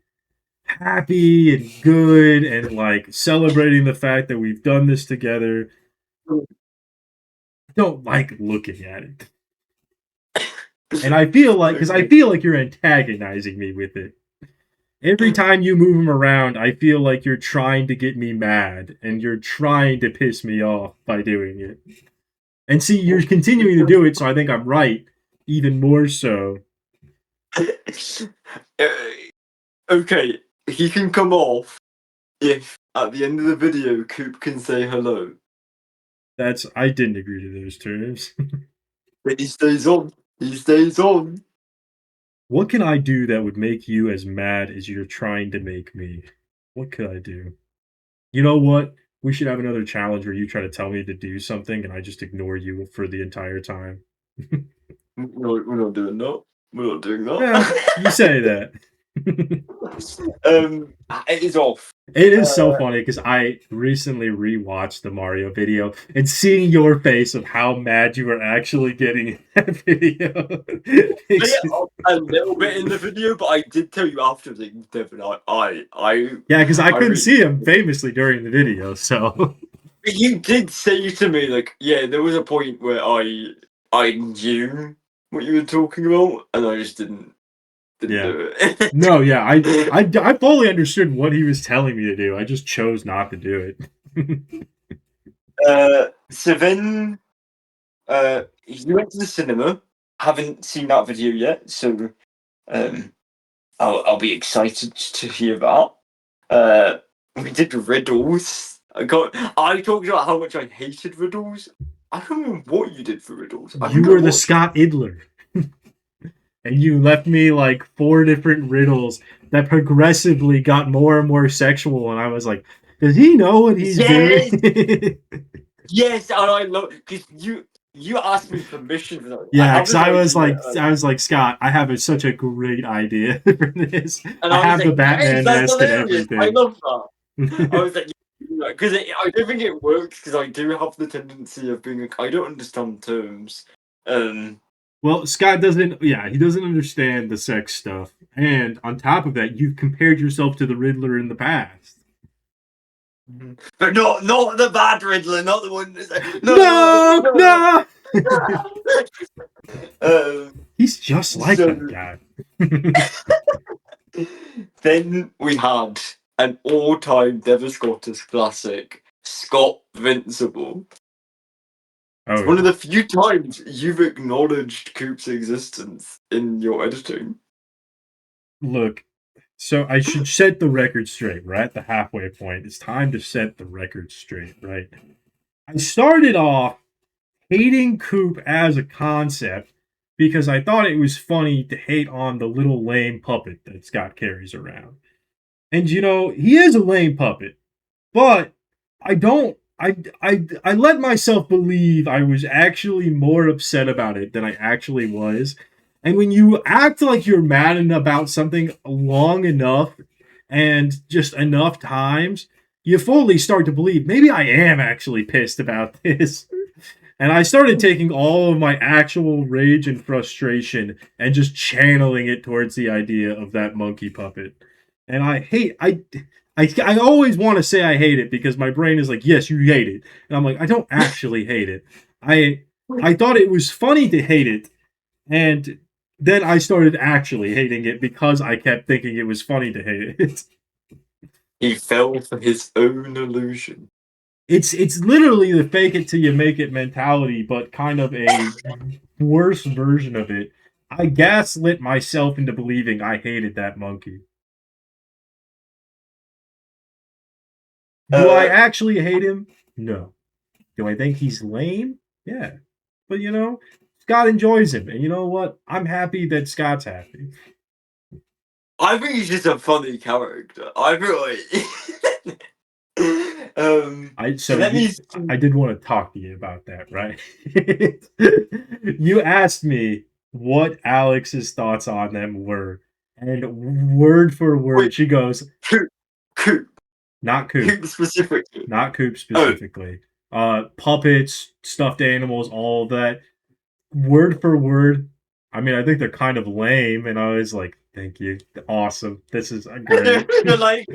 happy and good and like celebrating the fact that we've done this together. I don't like looking at it. And I feel like, because I Okay. feel like you're antagonizing me with it. Every time you move him around, I feel like you're trying to get me mad and you're trying to piss me off by doing it. And see, you're continuing to do it, so I think I'm right, even more so. Uh, okay, he can come off if at the end of the video Coop can say hello. I didn't agree to those terms. But he stays on. He stays on. What can I do that would make you as mad as you're trying to make me? What could I do? You know what? We should have another challenge where you try to tell me to do something and I just ignore you for the entire time. We're not doing that. We're not doing Yeah, that. you say that. It is off. It is so Uh, funny because I recently rewatched the Mario video and seeing your face of how mad you were actually getting in that video. bit a little bit in the video, but I did tell you after the Devin, Yeah, because I I couldn't really. see him famously during the video, so You did say to me like, yeah, there was a point where I knew what you were talking about, and I just didn't yeah. do it. No, yeah, I fully understood what he was telling me to do. I just chose not to do it. So then, you went to the cinema. Haven't seen that video yet, so um, I'll be excited to hear that. We did riddles. I talked about how much I hated riddles. I don't remember what you did for riddles. I You think I were the watched. Scott Idler, and you left me like four different riddles that progressively got more and more sexual, and I was like, does he know what he's doing? Yes, yes, and I love because you asked me permission for that. I Yeah, have because this idea, I was like, Scott, I have such a great idea for this. and I I was have the like, yes, Batman that's mask and hilarious. I everything. love that. I was like, because I don't think it works because I do have the tendency of being like, I don't understand terms. Um, Well, Scott doesn't. Yeah, he doesn't understand the sex stuff, and on top of that, you've compared yourself to the Riddler in the past. but not the bad Riddler, not the one. No, No, no. no. um, He's just like so that guy. then we had an all-time Devus Scottus classic, Scott Vincible. Oh It's one of yeah. the few times you've acknowledged Coop's existence in your editing. Look, so I should set the record straight. We're at the halfway point. It's time to set the record straight, right? I started off hating Coop as a concept because I thought it was funny to hate on the little lame puppet that Scott carries around. And you know, he is a lame puppet, but I don't I let myself believe I was actually more upset about it than I actually was. And when you act like you're mad about something long enough and just enough times, you fully start to believe maybe I am actually pissed about this. And I started taking all of my actual rage and frustration and just channeling it towards the idea of that monkey puppet. And I always want to say I hate it because my brain is like, yes, you hate it. And I'm like, I don't actually hate it. I I thought it was funny to hate it, and then I started actually hating it because I kept thinking it was funny to hate it. He fell for his own illusion. It's literally the fake it till you make it mentality, but kind of a worse version of it. I gaslit myself into believing I hated that monkey. Do I Uh, actually hate him? No. Do I think he's lame? Yeah. But you know, Scott enjoys him, and you know what? I'm happy that Scott's happy. I think he's just a funny character. I feel like. I So so let me you see. I did want to talk to you about that, right? You asked me what Alex's thoughts on them were, and word for Wait, word, she goes, Coop, Coop, "Not Coop, Coop specifically. not Coop Oh, specifically. Puppets, stuffed animals, all of that. Word for word. I mean, I think they're kind of lame, and I was like, thank you, awesome. This is great." you're like,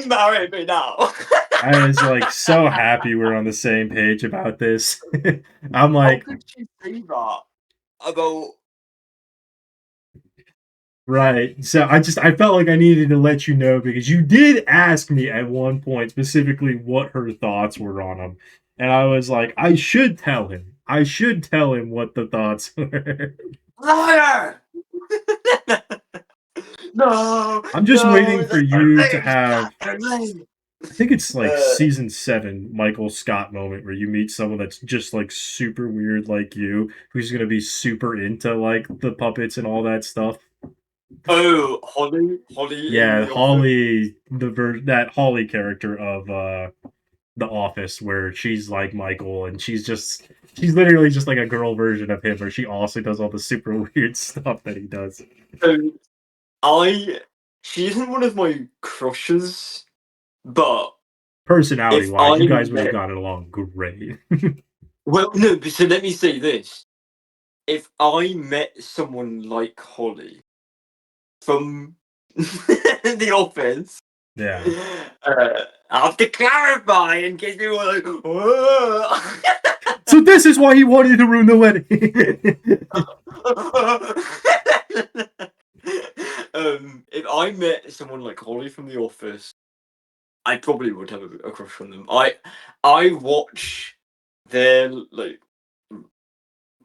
marry me now. I was like so happy we're on the same page about this. I'm How like, could you say that about? Right. So I felt like I needed to let you know because you did ask me at one point specifically what her thoughts were on him. And I was like, I should tell him. I should tell him what the thoughts were. Liar! No, I'm just no, waiting for that's you to me. have, That's me. I think it's like Uh, season 7 Michael Scott moment where you meet someone that's just like super weird like you, who's gonna be super into like the puppets and all that stuff. oh, Holly in Yeah, the office. Holly, that Holly character of The Office, where she's like Michael, and she's literally just like a girl version of him, where she also does all the super weird stuff that he does. So I, she isn't one of my crushes, but Personality if wise, I you guys would have met, gotten along great. well, no, but so let me say this: if I met someone like Holly from the office, Yeah. I have to clarify in case people are like, "Whoa." So this is why he wanted to ruin the wedding. If I met someone like Holly from the office, I probably would have a crush on them. I watch their like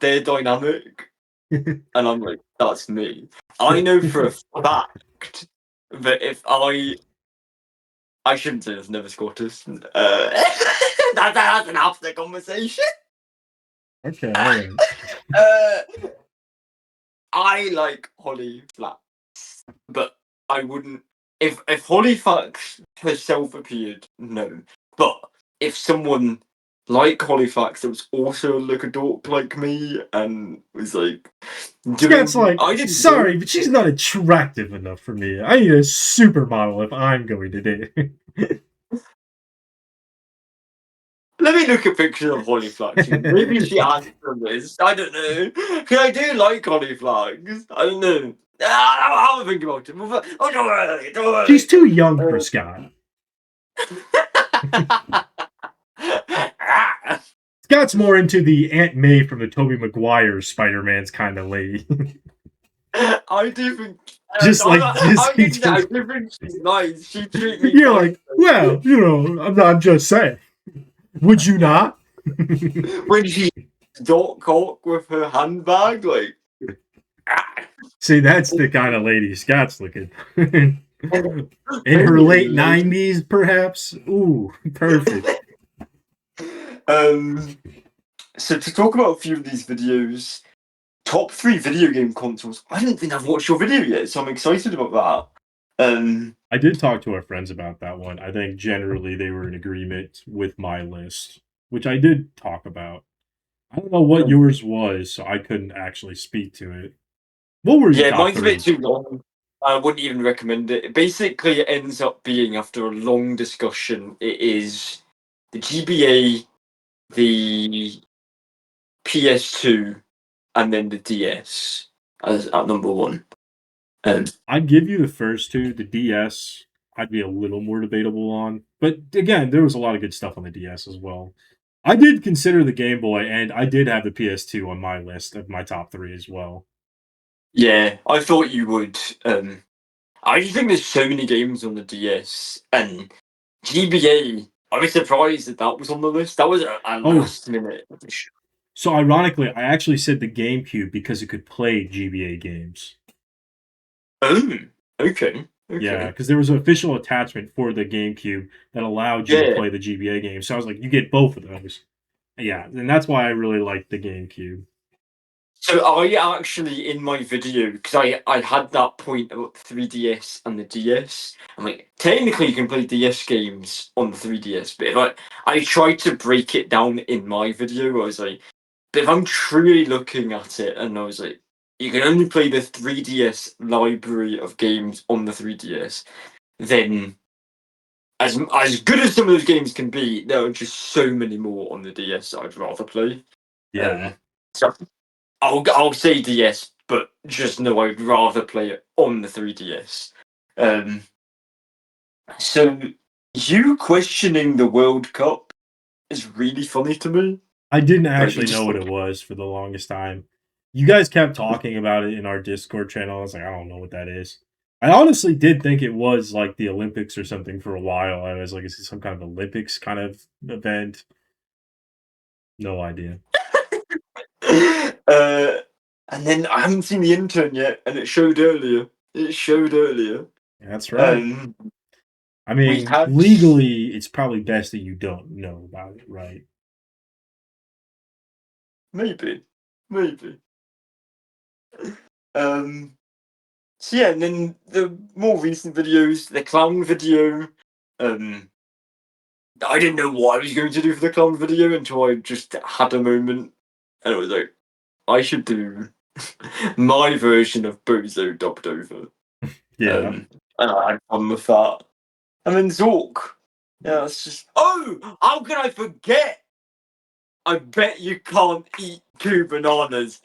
their dynamic, and I'm like, that's me. I know for a fact that if I shouldn't say this, never Scottus. That's an after conversation. Okay, all right. uh, I like Holly Flax, but I wouldn't. If Holly Flax herself appeared, no. But if someone like Holly Flax that was also like a dork like me and was like Scott's doing, like, I didn't sorry, know. but she's not attractive enough for me. I need a supermodel if I'm going to date. Let me look at pictures of Holly Flax. Maybe she answered this. I don't know. Because I do like Holly Flax. I don't know. I'll have a think about it. Oh, don't worry. Don't She's worry. too young for Scott. Scott's more into the Aunt May from the Tobey Maguire Spider-Man's kind of lady. I do think. Just like I Disney. think that I do think she's nice. She treat me You're like, nicely. well, I'm just saying. Would you not? When she dot cock with her handbag, like. See, that's the kind of lady Scott's looking. In her late Lady. 90s, perhaps. Ooh, perfect. Um. So to talk about a few of these videos, top 3 video game consoles. I don't think I've watched your video yet, so I'm excited about that. I did talk to our friends about that one. I think generally they were in agreement with my list, which I did talk about. I don't know what yours was, so I couldn't actually speak to it. What were your Yeah, top mine's a bit three? too long. I wouldn't even recommend it. Basically, it ends up being, after a long discussion, it is the GBA, the PS2, and then the DS as at number one. Um, I'd give you the first two. The DS, I'd be a little more debatable on. But again, there was a lot of good stuff on the DS as well. I did consider the Game Boy, and I did have the PS2 on my list of my top three as well. yeah, I thought you would. I just think there's so many games on the DS, and GBA. I was surprised that that was on the list. That was a Oh, last minute addition. so ironically, I actually said the GameCube because it could play GBA games. Oh, okay, Yeah, okay. because there was an official attachment for the GameCube that allowed you to Yeah. play the GBA game. So I was like, you get both of those. Yeah, and that's why I really liked the GameCube. So I actually in my video because I had that point about the 3DS and the DS. I'm like, technically you can play DS games on the 3DS, but if I tried to break it down in my video, I was like, but if I'm truly looking at it, and I was like, you can only play the 3DS library of games on the 3DS, then as good as some of those games can be, there are just so many more on the DS that I'd rather play. Yeah, Um, so I'll say DS, but just know I'd rather play it on the 3DS. Um, so you questioning the World Cup is really funny to me. I didn't Like you actually just know what like, it was for the longest time. You guys kept talking about it in our Discord channel. I was like, I don't know what that is. I honestly did think it was like the Olympics or something for a while. I was like, is it some kind of Olympics kind of event? No idea. uh, and then I haven't seen the intern yet, and it showed earlier. It showed earlier. That's right. Um, I we mean, had legally, it's probably best that you don't know about it, right? maybe. Um, so yeah, and then the more recent videos, the clown video. Um, I didn't know what I was going to do for the clown video until I just had a moment, and I was like, I should do my version of Bozo dubbed over. Yeah. And I had fun with that. And then Zork. Yeah, it's just. Oh, how can I forget? I bet you can't eat 2 bananas.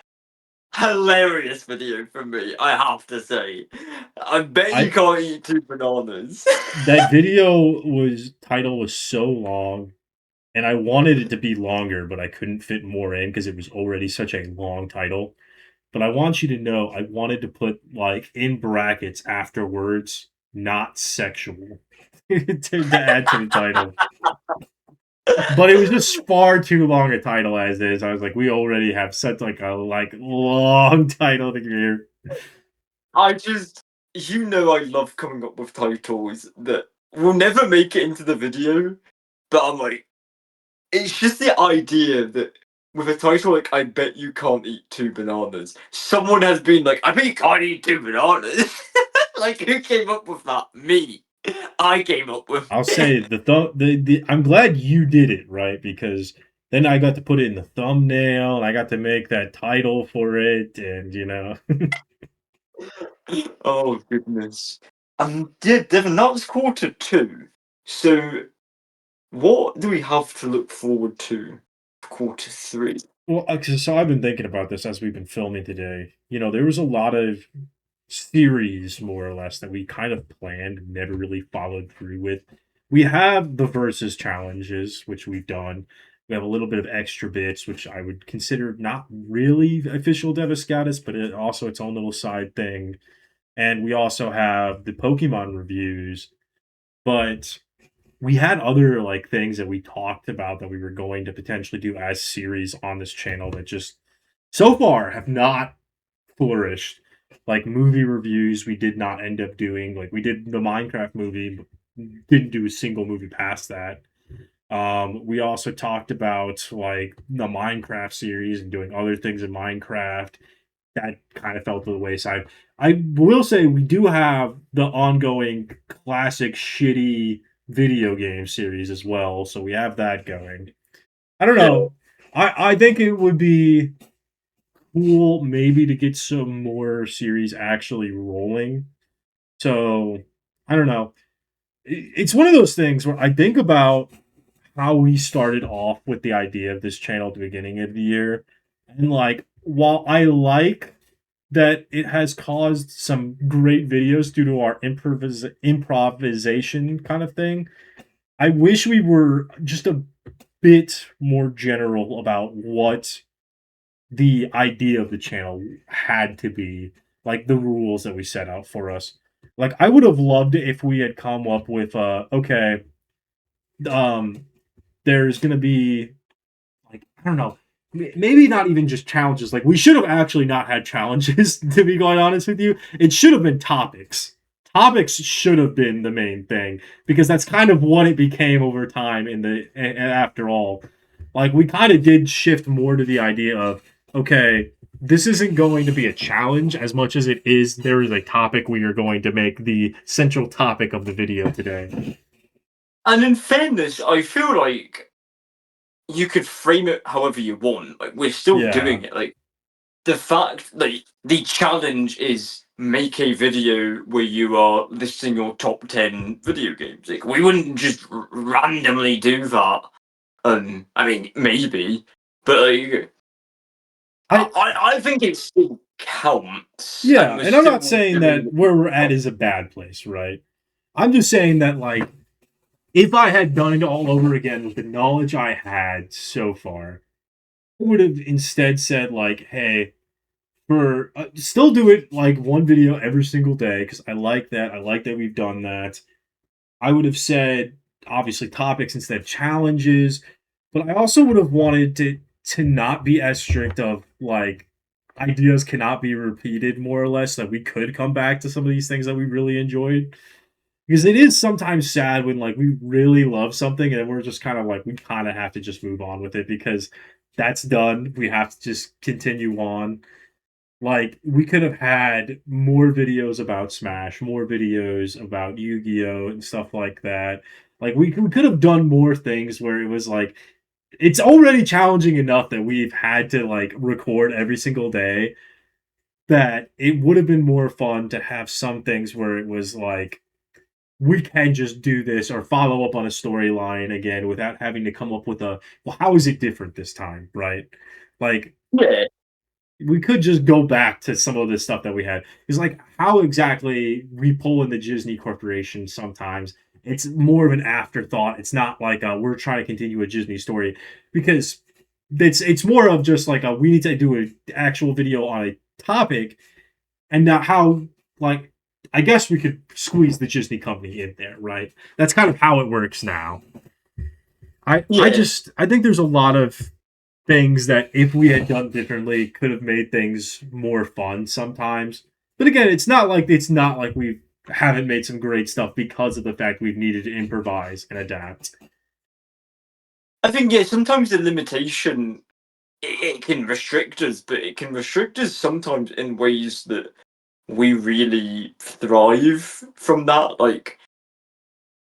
Hilarious video from me, I have to say. I bet you I can't eat 2 bananas. that video was title was so long, and I wanted it to be longer, but I couldn't fit more in because it was already such a long title. But I want you to know I wanted to put like in brackets afterwards, not sexual, to add to the title. But it was just far too long a title as is. I was like, we already have such like a long title to hear. I just. You know, I love coming up with titles that will never make it into the video, but I'm like, it's just the idea that with a title like "I bet you can't eat 2 bananas," someone has been like, "I bet you can't eat 2 bananas." Like, who came up with that? Me. I came up with I'll say it. the I'm glad you did it right because then I got to put it in the thumbnail and I got to make that title for it and Oh goodness. Yeah, Devon, that was quarter 2. So, what do we have to look forward to for quarter 3? well, so I've been thinking about this as we've been filming today. There was a lot of series more or less that we kind of planned and never really followed through with. We have the versus challenges, which we've done. We have a little bit of extra bits, which I would consider not really official Devus Scottus, but also its own little side thing. And we also have the Pokemon reviews, but we had other like things that we talked about that we were going to potentially do as series on this channel that just so far have not flourished. Like movie reviews, we did not end up doing. Like we did the Minecraft movie, but didn't do a single movie past that. We also talked about like the Minecraft series and doing other things in Minecraft. That kind of fell to the wayside. I will say we do have the ongoing classic shitty video game series as well, so we have that going. I don't Yeah. know. I think it would be cool maybe to get some more series actually rolling. So I don't know. It's one of those things where I think about how we started off with the idea of this channel at the beginning of the year. And like, while I like that it has caused some great videos due to our improvisation kind of thing, I wish we were just a bit more general about what the idea of the channel had to be, like the rules that we set out for us. Like I would have loved it if we had come up with okay, um there's gonna be like I don't know, maybe not even just challenges. Like we should have actually not had challenges to be quite honest with you. It should have been topics. Topics should have been the main thing because that's kind of what it became over time in the after all. Like we kind of did shift more to the idea of okay, this isn't going to be a challenge as much as it is there is a topic we are going to make the central topic of the video today. And in fairness, I feel like you could frame it however you want. Like, we're still Yeah. doing it. Like, the fact, like, the challenge is make a video where you are listing your top 10 video games. Like, we wouldn't just randomly do that. I mean, maybe, but like, I I think it still counts, and Yeah, we're and I'm not still saying doing that where we're at it. is a bad place, right? I'm just saying that like if I had done it all over again with the knowledge I had so far, I would have instead said like, "Hey, for still do it like one video every single day because I like that. I like that we've done that. I would have said obviously topics instead of challenges, but I also would have wanted to not be as strict of like ideas cannot be repeated more or less, that we could come back to some of these things that we really enjoyed. Because it is sometimes sad when like we really love something and we're just kind of like we kind of have to just move on with it because that's done. We have to just continue on. Like we could have had more videos about Smash, more videos about Yu-Gi-Oh and stuff like that. Like we could have done more things where it was like it's already challenging enough that we've had to like record every single day, that it would have been more fun to have some things where it was like we can just do this or follow up on a storyline again without having to come up with a, well, how is it different this time, right? Like Yeah, we could just go back to some of the stuff that we had. It's like how exactly we pull in the Disney Corporation sometimes. It's more of an afterthought. It's not like we're trying to continue a Disney story because it's more of just like we need to do an actual video on a topic, and now how, like, I guess we could squeeze the Disney company in there, right? That's kind of how it works now. yeah. I think there's a lot of things that if we had done differently could have made things more fun sometimes. But again, it's not like we haven't made some great stuff because of the fact we've needed to improvise and adapt. I think yeah. Sometimes the limitation it can restrict us, but it can restrict us sometimes in ways that we really thrive from that. Like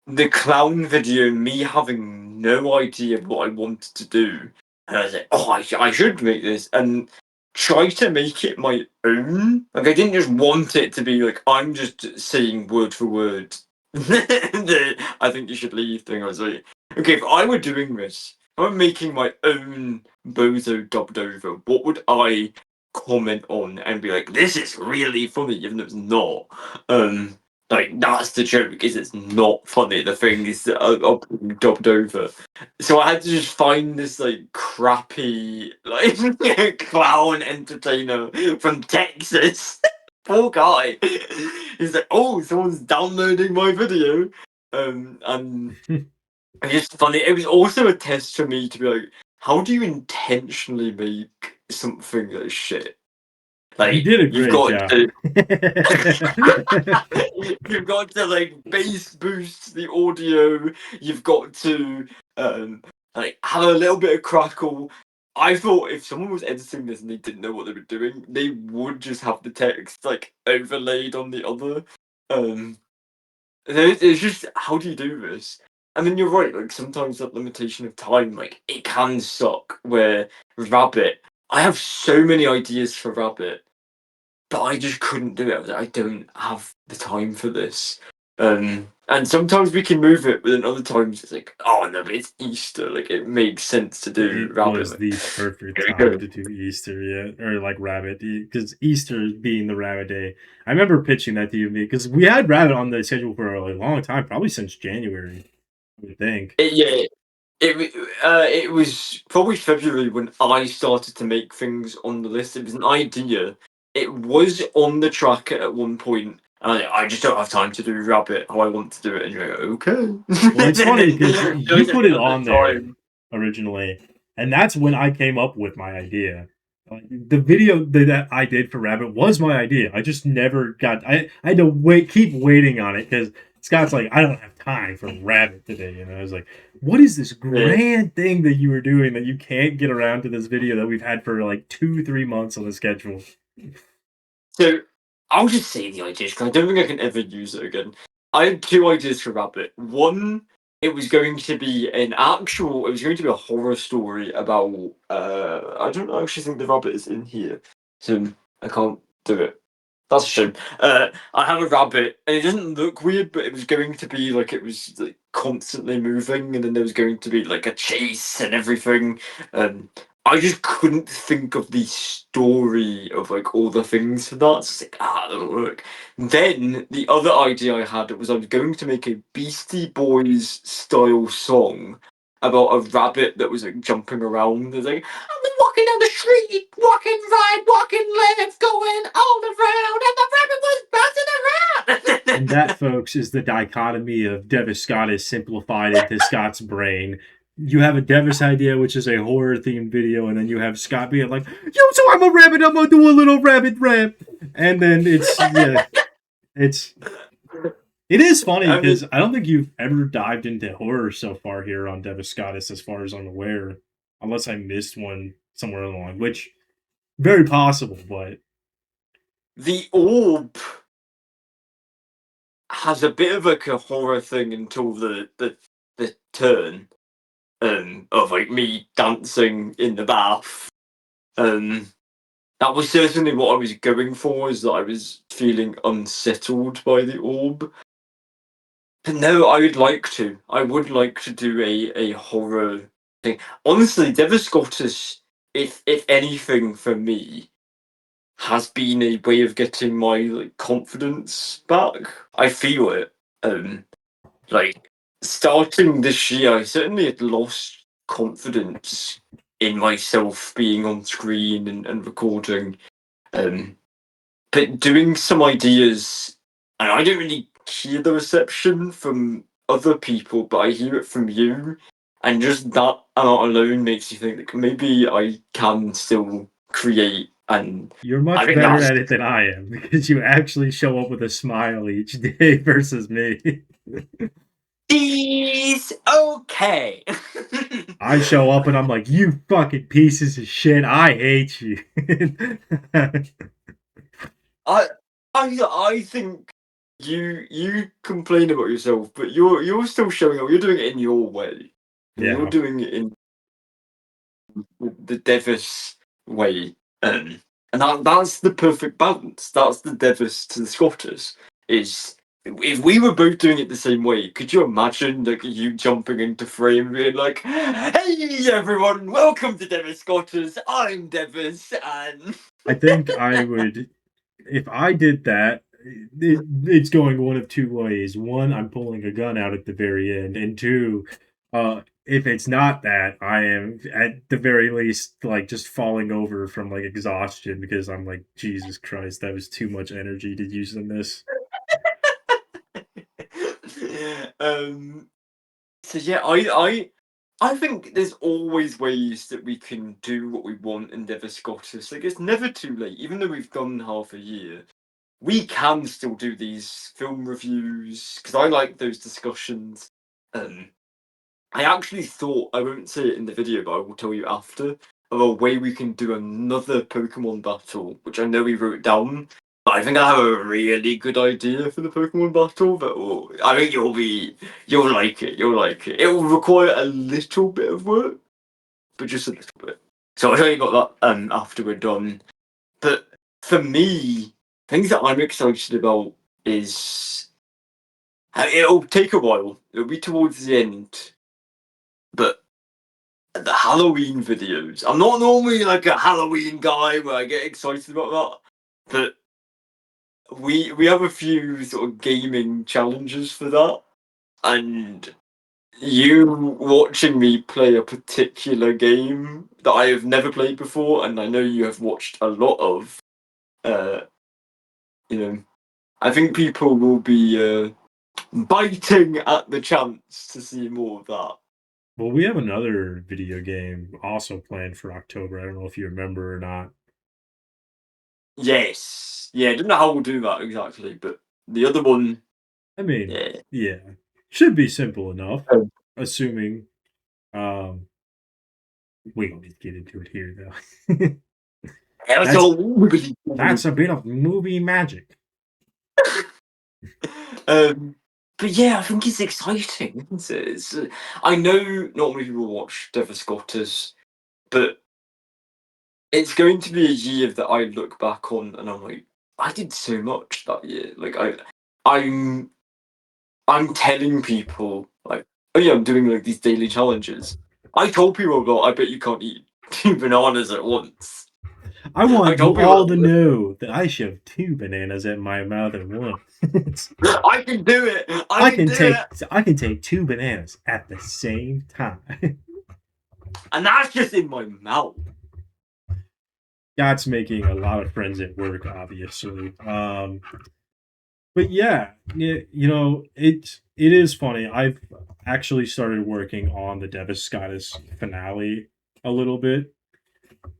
the clown video, me having no idea what I wanted to do, and I was like, "Oh, I should make this," and try to make it my own. Like I didn't just want it to be like I'm just saying word for word. I think you should leave thing. I was like, okay, if I were doing this, if I'm making my own Bozo dubbed over, what would I comment on and be like, this is really funny, even though it's not. Like that's the joke, is it's not funny. The thing is dubbed over. So I had to just find this like crappy like clown entertainer from Texas. Poor guy. He's like, oh, someone's downloading my video. And it's just funny. It was also a test for me to be like, how do you intentionally make something that's shit? You Like did a you've great got job. to you've got to like bass boost the audio. You've got to um like have a little bit of crackle. I thought if someone was editing this and they didn't know what they were doing, they would just have the text like overlaid on the other. Um, it's just how do you do this? And then you're right. Like sometimes that limitation of time, like it can suck. Where Rabbit, I have so many ideas for Rabbit, but I just couldn't do it. I was like, I don't have the time for this. And sometimes we can move it, but then other times it's like, oh no, but it's Easter. Like it makes sense to do It Rabbit. was Like, the perfect here we time go. to do Easter, yeah, or like Rabbit, because Easter being the Rabbit Day. I remember pitching that to you because we had Rabbit on the schedule for a long time, probably since January, I would think. Yeah, it was probably February when I started to make things on the list. It was an idea. It was on the tracker at one point, and I just don't have time to do Rabbit how I want to do it. And you're like, okay. Well, it's And funny then because there you was put it another on there time. originally, and that's when I came up with my idea. Like, the video that I did for Rabbit was my idea. I just never got. I had to keep waiting on it because Scott's like, I don't have time for Rabbit today, and I was like, what is this Yeah. grand thing that you were doing that you can't get around to this video that we've had for like 2-3 months on the schedule? So I'll just say the ideas because I don't think I can ever use it again. I had two ideas for Rabbit. One, it was going to be an actual. It was going to be a horror story about. I don't actually think the rabbit is in here, so I can't do it. That's a shame. I have a rabbit, and it doesn't look weird, but it was going to be like it was like constantly moving, and then there was going to be like a chase and everything. Um, I just couldn't think of the story of like all the things for that. So it's like, that doesn't work. Then the other idea I had was I was going to make a Beastie Boys style song about a rabbit that was like jumping around. It's like, I'm walking down the street, walking right, walking left, going all around, and the rabbit was bouncing around. And that, folks, is the dichotomy of Devus Scottus simplified into Scott's brain. You have a Devus idea, which is a horror themed video, and then you have Scott being like, "Yo, so I'm a rabbit. I'm gonna do a little rabbit rap," and then it's it is funny because I don't think you've ever dived into horror so far here on Devus Scottus, as far as I'm aware, unless I missed one somewhere along, which very possible, but the orb has a bit of like a horror thing until the turn of like me dancing in the bath. That was certainly what I was going for, is that I was feeling unsettled by the orb. But no, I would like to. I would like to do a horror thing. Honestly, Devus Scottus, if anything for me, has been a way of getting my like confidence back. I feel it. Like starting this year, I certainly had lost confidence in myself being on screen and recording. But doing some ideas, and I don't really hear the reception from other people, but I hear it from you, and just that amount alone makes you think that maybe I can still create. And you're I much think better that's at it than I am because you actually show up with a smile each day versus me. is okay. I show up and I'm like, "You fucking pieces of shit! I hate you." I I think you complain about yourself, but you're still showing up. You're doing it in your way. You're Yeah. doing it in the Devus way, and that's the perfect balance. That's the Devus to the Scottus. Is if we were both doing it the same way, could you imagine like you jumping into frame and being like, "Hey everyone, welcome to Devus Scottus. I'm Devus," and I think I would, if I did that, it's going one of two ways. One, I'm pulling a gun out at the very end, and two, if it's not that, I am at the very least like just falling over from like exhaustion because I'm like, Jesus Christ, that was too much energy to use in this. um. So yeah, I think there's always ways that we can do what we want in Devus Scottus. Like it's never too late, even though we've done half a year. We can still do these film reviews because I like those discussions. Um, I actually thought, I won't say it in the video, but I will tell you after, of a way we can do another Pokemon battle, which I know we wrote down. But I think I have a really good idea for the Pokemon battle that I think you'll like it. You'll like it. It will require a little bit of work, but just a little bit. So I'll tell you about that after we're done. But for me, things that I'm excited about is it'll take a while. It'll be towards the end, but the Halloween videos. I'm not normally like a Halloween guy where I get excited about that, but we have a few sort of gaming challenges for that, and you watching me play a particular game that I have never played before, and I know you have watched a lot of. Uh, you know, I think people will be biting at the chance to see more of that. Well, we have another video game also planned for October. I don't know if you remember or not. Yes, yeah. I don't know how we'll do that exactly, but the other one, I mean, yeah. yeah, should be simple enough, Um, assuming um we don't need to get into it here though. It's that's all wibbly that's wobbly. a bit of movie magic. um, but yeah, I think it's exciting. I know not many people watch Devus Scottus, but it's going to be a year that I look back on and I'm like, I did so much that year. Like I'm I'm telling people like, oh yeah, I'm doing like these daily challenges. I told people about I bet you can't eat 2 bananas at once. I I want you told people all to know that I shove 2 bananas in my mouth at once. I can do it. I I can can do take it. I can take 2 bananas at the same time. And that's just in my mouth. God's making a lot of friends at work, obviously. But yeah, you know, it is funny. I've actually started working on the Devus Scottus finale a little bit.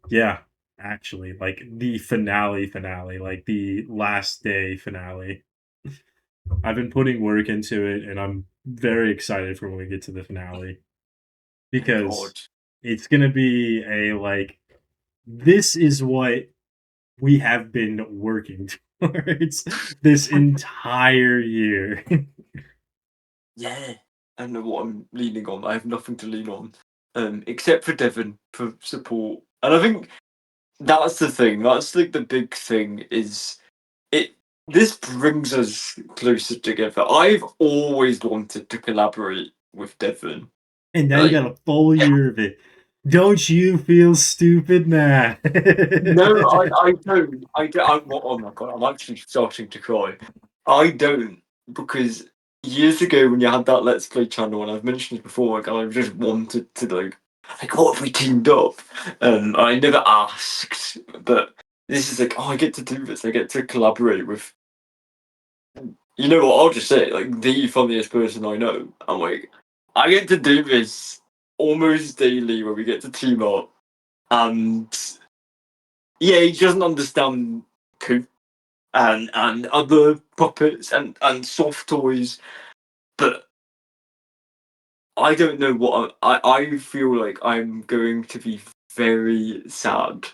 Yeah, actually, like the finale, like the last day finale. I've been putting work into it, and I'm very excited for when we get to the finale Thank because God. it's gonna be a like this is what we have been working towards this entire year. Yeah. I don't know what I'm leaning on. I have nothing to lean on, except for Devon for support. And I think that's the thing. That's like the big thing is it. This brings us closer together. I've always wanted to collaborate with Devon. And now you Like, got a full year of it. Don't you feel stupid now? no, I don't. I don't. Oh my God, I'm actually starting to cry. I don't because years ago when you had that Let's Play channel, and I've mentioned it before, like I just wanted to like what if we teamed up? I never asked, but this is like, oh, I get to do this. I get to collaborate with. You know what? I'll just say it, like the funniest person I know. I'm like, I get to do this almost daily, where we get to team up, and yeah, he doesn't understand Coop and other puppets and soft toys, but I don't know what I feel like I'm going to be very sad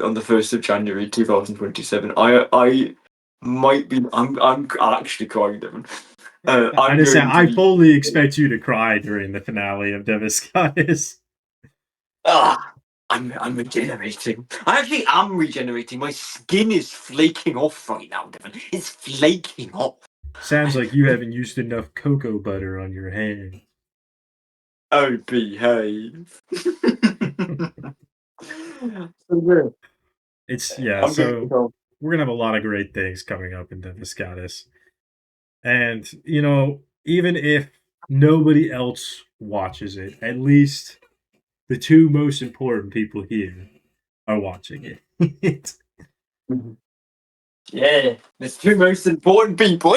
on the 1st of January 2027. I might be I'm actually crying, Devon. I I'm just say going to I be fully expect you to cry during the finale of Devus Scottus. ah I'm regenerating. I actually am regenerating. My skin is flaking off right now, Devon. It's flaking off. Sounds like you haven't used enough cocoa butter on your hand. Oh, behave. So, yeah, It's yeah, I'm going to so go. we're gonna have a lot of great things coming up in Devus Scottus. And you know, even if nobody else watches it, at least the two most important people here are watching it. Yeah, the two most important people.